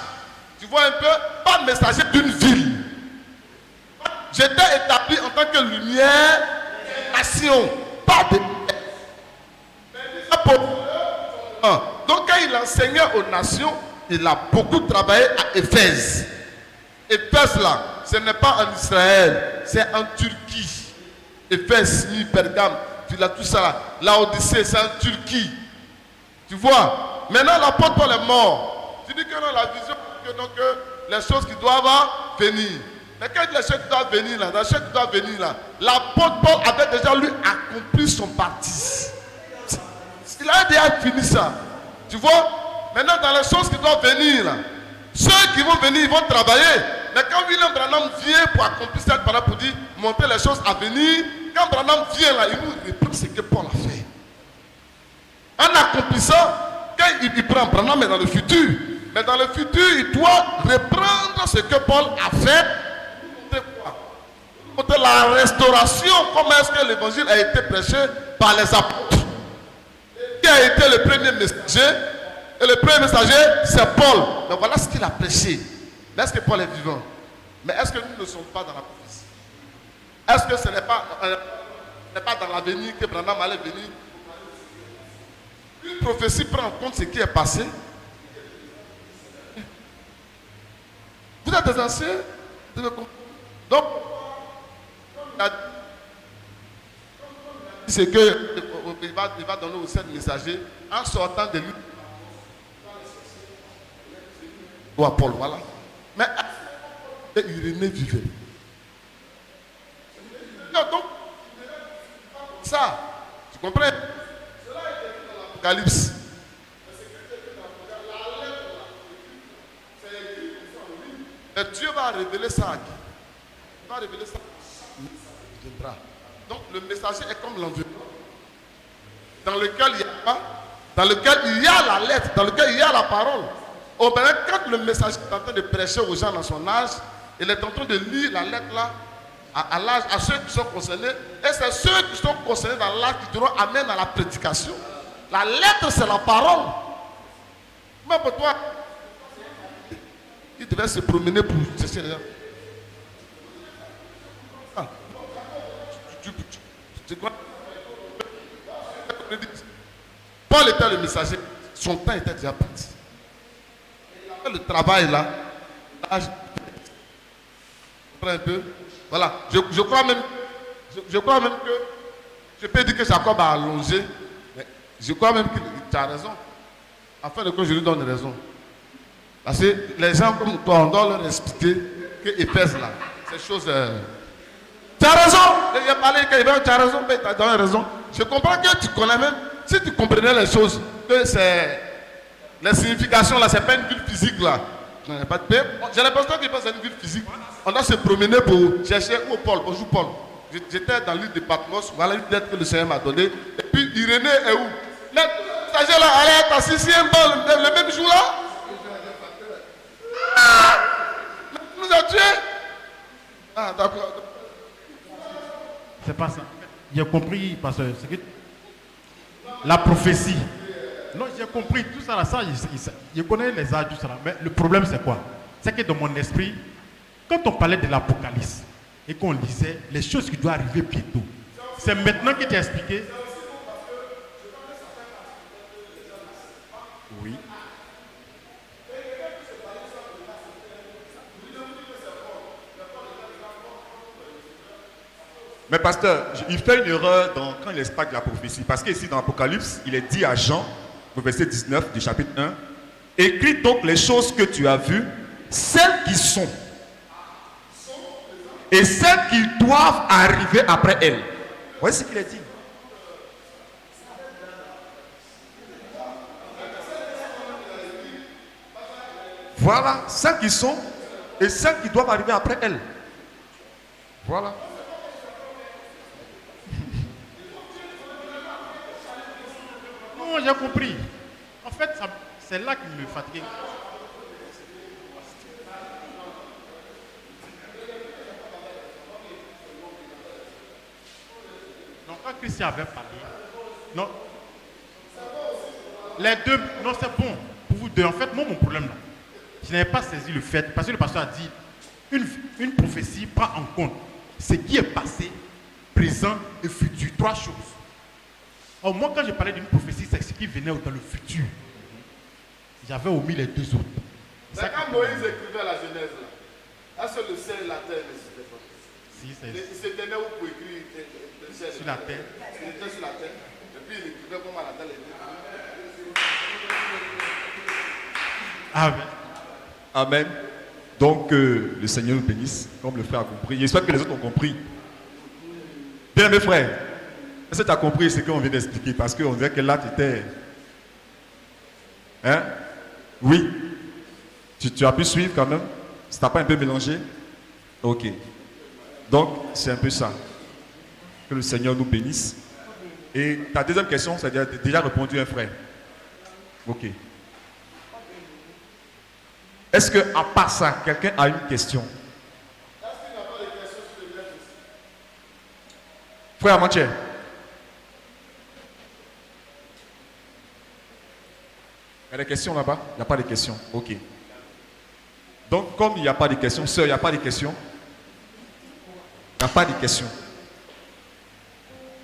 Tu vois un peu? Pas messager d'une ville. J'étais établi en tant que lumière des nations, pas de... Donc quand il enseignait aux nations, il a beaucoup travaillé à Éphèse. Éphèse là, ce n'est pas en Israël, c'est en Turquie. Éphèse, Pergame, tu l'as tout ça là. Laodicée, c'est en Turquie. Tu vois? Maintenant l'apôtre Paul est mort. Tu dis que dans la vision, que les choses qui doivent venir. Mais quand les choses qui doivent venir là, l'apôtre Paul avait déjà lui accompli son parti. Il a déjà fini ça. Tu vois? Maintenant dans les choses qui doivent venir là, ceux qui vont venir, ils vont travailler. Mais quand William Branham vient pour accomplir cette parole, pour dire, montrer les choses à venir, quand Branham vient là, il nous reprend ce que Paul a fait. En accomplissant, quand il prend Branham, mais dans le futur. Mais dans le futur, il doit reprendre ce que Paul a fait. Montrer la restauration, comment est-ce que l'évangile a été prêché par les apôtres. Qui a été le premier messager? Et le premier messager, c'est Paul. Mais voilà ce qu'il a prêché. Mais est-ce que Paul est vivant? Mais est-ce que nous ne sommes pas dans la prophétie? Est-ce que ce n'est pas dans l'avenir que Branham allait venir? Une prophétie prend en compte ce qui est passé. Vous êtes des anciens? Donc, c'est que il va donner aux 7 messagers en sortant de lui. Ou à Paul, voilà. Mais Irénée vivait. Non, donc, ça, tu comprends? Apocalypse. Et Dieu va révéler ça à qui? Il va révéler ça au viendra. Donc le messager est comme l'environnement dans lequel il y a quoi? Dans lequel il y a la lettre, dans lequel il y a la parole. Au ben, quand le messager est en train de prêcher aux gens dans son âge, il est en train de lire la lettre là à l'âge, à ceux qui sont concernés. Et c'est ceux qui sont concernés dans l'âge qui seront amenés à la prédication. La lettre, c'est la parole. Mais pour toi, il devait se promener pour chercher les gens. Ah. Tu crois? Paul était le messager. Son temps était déjà parti. Le travail là, je un peu. Voilà. Je crois même que je peux dire que Jacob a allongé. Mais je crois même que tu as raison. Afin de que je lui donne raison. Parce que les gens comme toi, on doit leur expliquer que Éphèse là, ces choses. Tu as raison. Il a parlé que tu as raison, mais tu as donné raison. Je comprends que tu connais même. Si tu comprenais les choses, que c'est. Les significations là, c'est pas une ville physique là. J'ai l'impression que c'est une ville physique. On doit se promener pour chercher où Paul. Bonjour Paul. J'étais dans l'île de Patmos. Voilà une lettre que le Seigneur m'a donnée. Et puis Irénée est où? Le stagiaire là, elle est à 6e bal le même jour là. Ah, nous a tués. Ah, d'accord. C'est pas ça. J'ai compris, parce que c'est que la prophétie. Non, j'ai compris tout ça, là, ça, je connais les âges, tout ça. Là, mais le problème, c'est quoi? C'est que dans mon esprit, quand on parlait de l'Apocalypse et qu'on lisait les choses qui doivent arriver bientôt, c'est maintenant que tu as expliqué. Oui. Mais pasteur, il fait une erreur quand il explique la prophétie. Parce qu'ici dans l'Apocalypse, il est dit à Jean, au verset 19 du chapitre 1, écris donc les choses que tu as vues, celles qui sont, et celles qui doivent arriver après elles. Voici ce qu'il est dit. Voilà, celles qui sont et celles qui doivent arriver après elles. Voilà. Non, j'ai compris. En fait, c'est là qu'il me fatigue. Donc, quand Christian avait parlé, non, les deux, non, c'est bon pour vous deux. En fait, moi, mon problème là, je n'avais pas saisi le fait, parce que le pasteur a dit, une prophétie prend en compte ce qui est passé, présent et futur. Trois choses. Or, moi, quand je parlais d'une prophétie, c'est ce qui venait dans le futur. J'avais omis les deux autres. Mais quand Moïse écrivait la Genèse, est-ce que le ciel et la terre n'existaient pas? Si, il se tenait où pour écrire le ciel sur la terre. Il était sur la terre. Et puis il écrivait comment la terre était. Amen. Amen. Donc, le Seigneur nous bénisse, comme le frère a compris. J'espère que les autres ont compris. Bien, mes frères, est-ce que tu as compris ce qu'on vient d'expliquer? Parce qu'on dirait que là, tu étais... Hein? Oui. Tu as pu suivre quand même? Ça t'a pas un peu mélangé? Ok. Donc, c'est un peu ça. Que le Seigneur nous bénisse. Et ta deuxième question, c'est déjà répondu un frère. Ok. Est-ce que, à part ça, quelqu'un a une question? Est-ce qu'il n'y a pas de questions sur le lettre? Frère Mantier. Il y a des questions là-bas? Il n'y a pas de questions. Ok. Donc, comme il n'y a pas de questions, sœur, il n'y a pas de questions. Il n'y a pas de questions.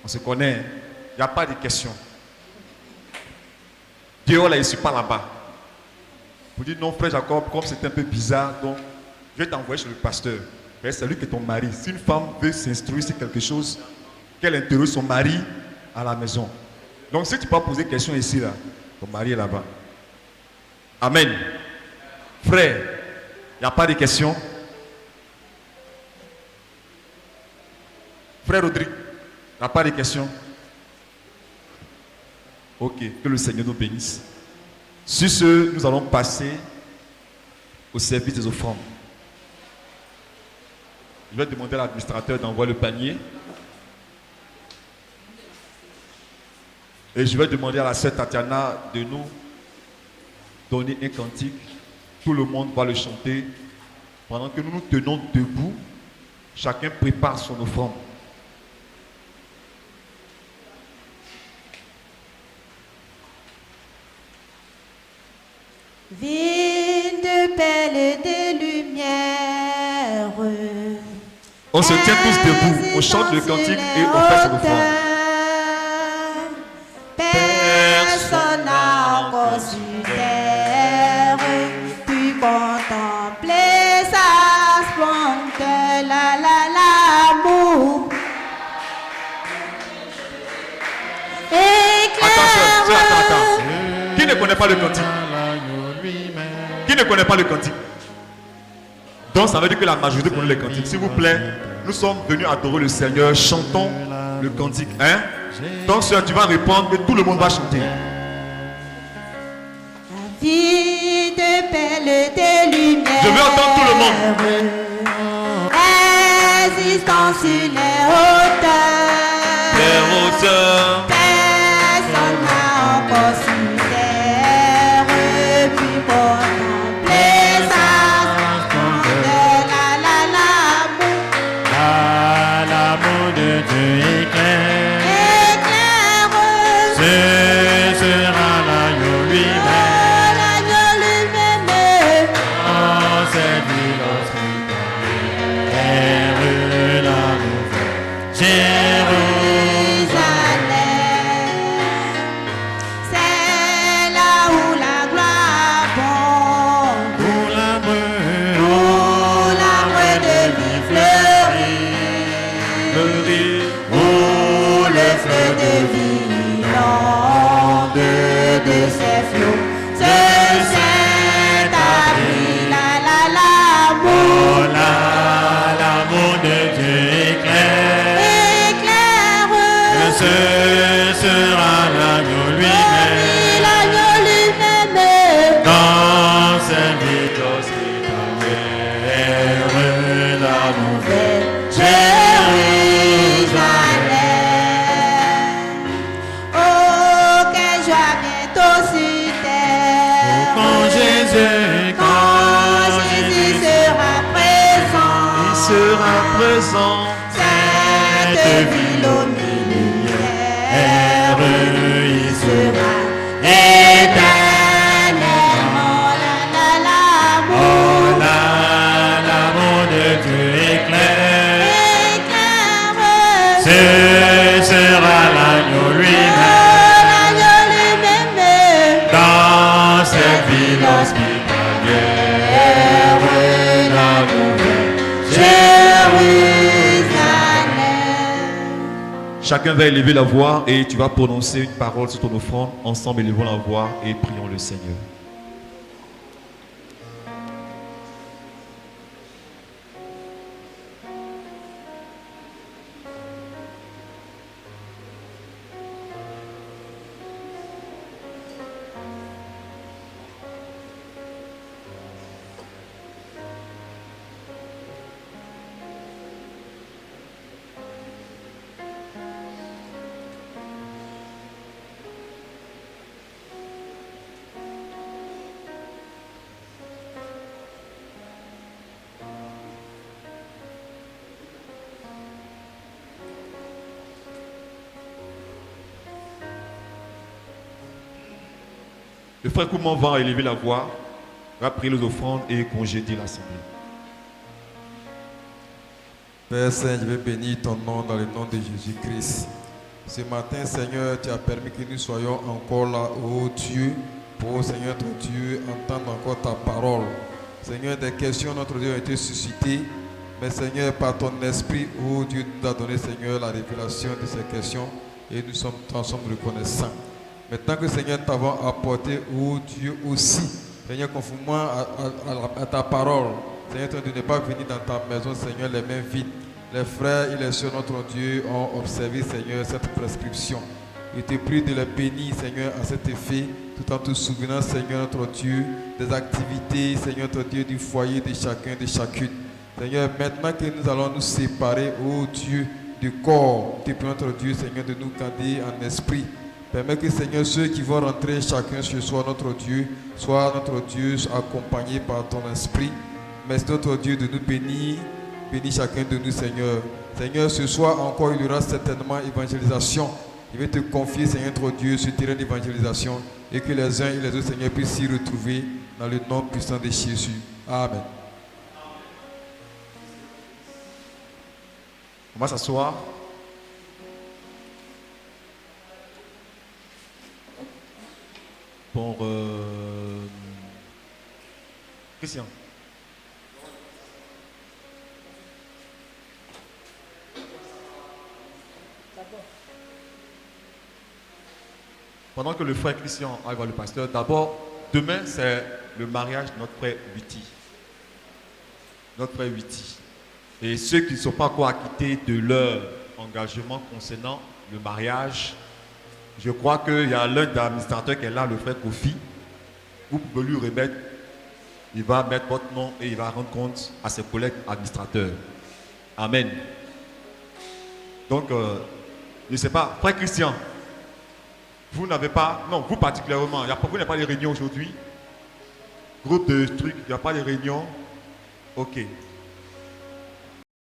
On se connaît. Hein? Il n'y a pas de questions. Dieu, là, il ne suis pas là-bas. Vous dites non, frère Jacob, comme c'est un peu bizarre, donc je vais t'envoyer chez le pasteur. C'est lui qui est ton mari. Si une femme veut s'instruire sur quelque chose, qu'elle interroge son mari à la maison. Donc, si tu peux poser question ici, là, ton mari est là-bas. Amen. Frère, il n'y a pas de questions. Frère Rodrigue, il n'y a pas de questions. Ok, que le Seigneur nous bénisse. Sur ce, nous allons passer au service des offrandes. Je vais demander à l'administrateur d'envoyer le panier. Et je vais demander à la sœur Tatiana de nous donner un cantique. Tout le monde va le chanter. Pendant que nous nous tenons debout, chacun prépare son offrande. Ville de paix et de lumière. On se tient tous debout, on chante le cantique et on fait son offrande. Personne n'a encore sur terre pu contempler sa splendeur, l'amour. Attends. Qui ne connaît pas le cantique? Qui ne connaît pas le cantique? Donc ça veut dire que la majorité connaît le cantique. S'il vous plaît, nous sommes venus adorer le Seigneur. Chantons le cantique. Hein? Donc soeur, tu vas répondre et tout le monde va chanter. Vie de paix et de lumière. Je veux entendre tout le monde. Résistance sur les hauteurs. Les hauteurs. Personne n'a encore sur terre pu contempler sa splendeur, l'amour. L'amour de Dieu éclaire. Éclaire. Ce sera l'agneau lui-même. L'agneau lui-même. Oh, c'est lui l'hospitalier. La nouvelle Jérusalem. C'est là où la gloire abonde, Où l'amour, où l'arbre de vie fleurit, où le fleuve de vie inonde de ses flots. Ce saint abri, l'amour, l'amour de Dieu éclaire. éclaire. Ce sera l'agneau lui-même. L'agneau lui-même. Dans cette vie hospitalière, la nouvelle Jérusalem. Oh, quelle joie bientôt sur terre. Quand Jésus sera présent. Il sera présent. Cette ville au milieu, il sera éternellement l'amour. l'amour de Dieu éclaire. Éclaire. Ce sera l'agneau lui-même. L'agneau lui-même. Dans cette ville hospitalière, la nouvelle Jérusalem. Chacun va élever la voix et tu vas prononcer une parole sur ton offrande. Ensemble, élevons la voix et prions le Seigneur. Le frère Kouman va élever la voix, va prier les offrandes et congédier l'assemblée. Père Saint, je vais bénir ton nom dans le nom de Jésus-Christ. Ce matin, Seigneur, tu as permis que nous soyons encore là, oh Dieu, pour, Seigneur, ton Dieu, entendre encore ta parole. Seigneur, des questions, notre Dieu, ont été suscitées, mais Seigneur, par ton esprit, oh Dieu, nous a donné, Seigneur, la révélation de ces questions et nous sommes reconnaissants. Maintenant que, Seigneur, nous t'avons apporté, oh Dieu, aussi, Seigneur, conformément à ta parole, Seigneur, de ne pas venir dans ta maison, Seigneur, les mains vides. Les frères et les sœurs, notre Dieu, ont observé, Seigneur, cette prescription. Je te prie de les bénir, Seigneur, à cet effet, tout en te souvenant, Seigneur, notre Dieu, des activités, Seigneur, notre Dieu, du foyer de chacun, de chacune. Seigneur, maintenant que nous allons nous séparer, ô Dieu, du corps, tu peux notre Dieu, Seigneur, de nous garder en esprit. Permets que, Seigneur, ceux qui vont rentrer chacun chez soi, notre Dieu, soit notre Dieu accompagné par ton esprit. Merci notre Dieu de nous bénir. Bénis chacun de nous, Seigneur. Seigneur, ce soir encore, il y aura certainement évangélisation. Je vais te confier, Seigneur, notre Dieu, ce terrain d'évangélisation et que les uns et les autres, Seigneur, puissent s'y retrouver dans le nom puissant de Jésus. Amen. On va s'asseoir. Pour Christian. Pendant que le frère Christian aille voir le pasteur, d'abord, demain c'est le mariage de notre frère Witi. Notre frère Witi. Et ceux qui ne sont pas encore acquittés de leur engagement concernant le mariage, je crois qu'il y a l'un des administrateurs qui est là, le frère Kofi. Vous pouvez lui remettre, il va mettre votre nom et il va rendre compte à ses collègues administrateurs. Amen. Donc, je ne sais pas, frère Christian, vous n'avez pas, non, vous particulièrement, vous n'avez pas de réunion aujourd'hui. Groupe de trucs, il n'y a pas de réunion. Ok.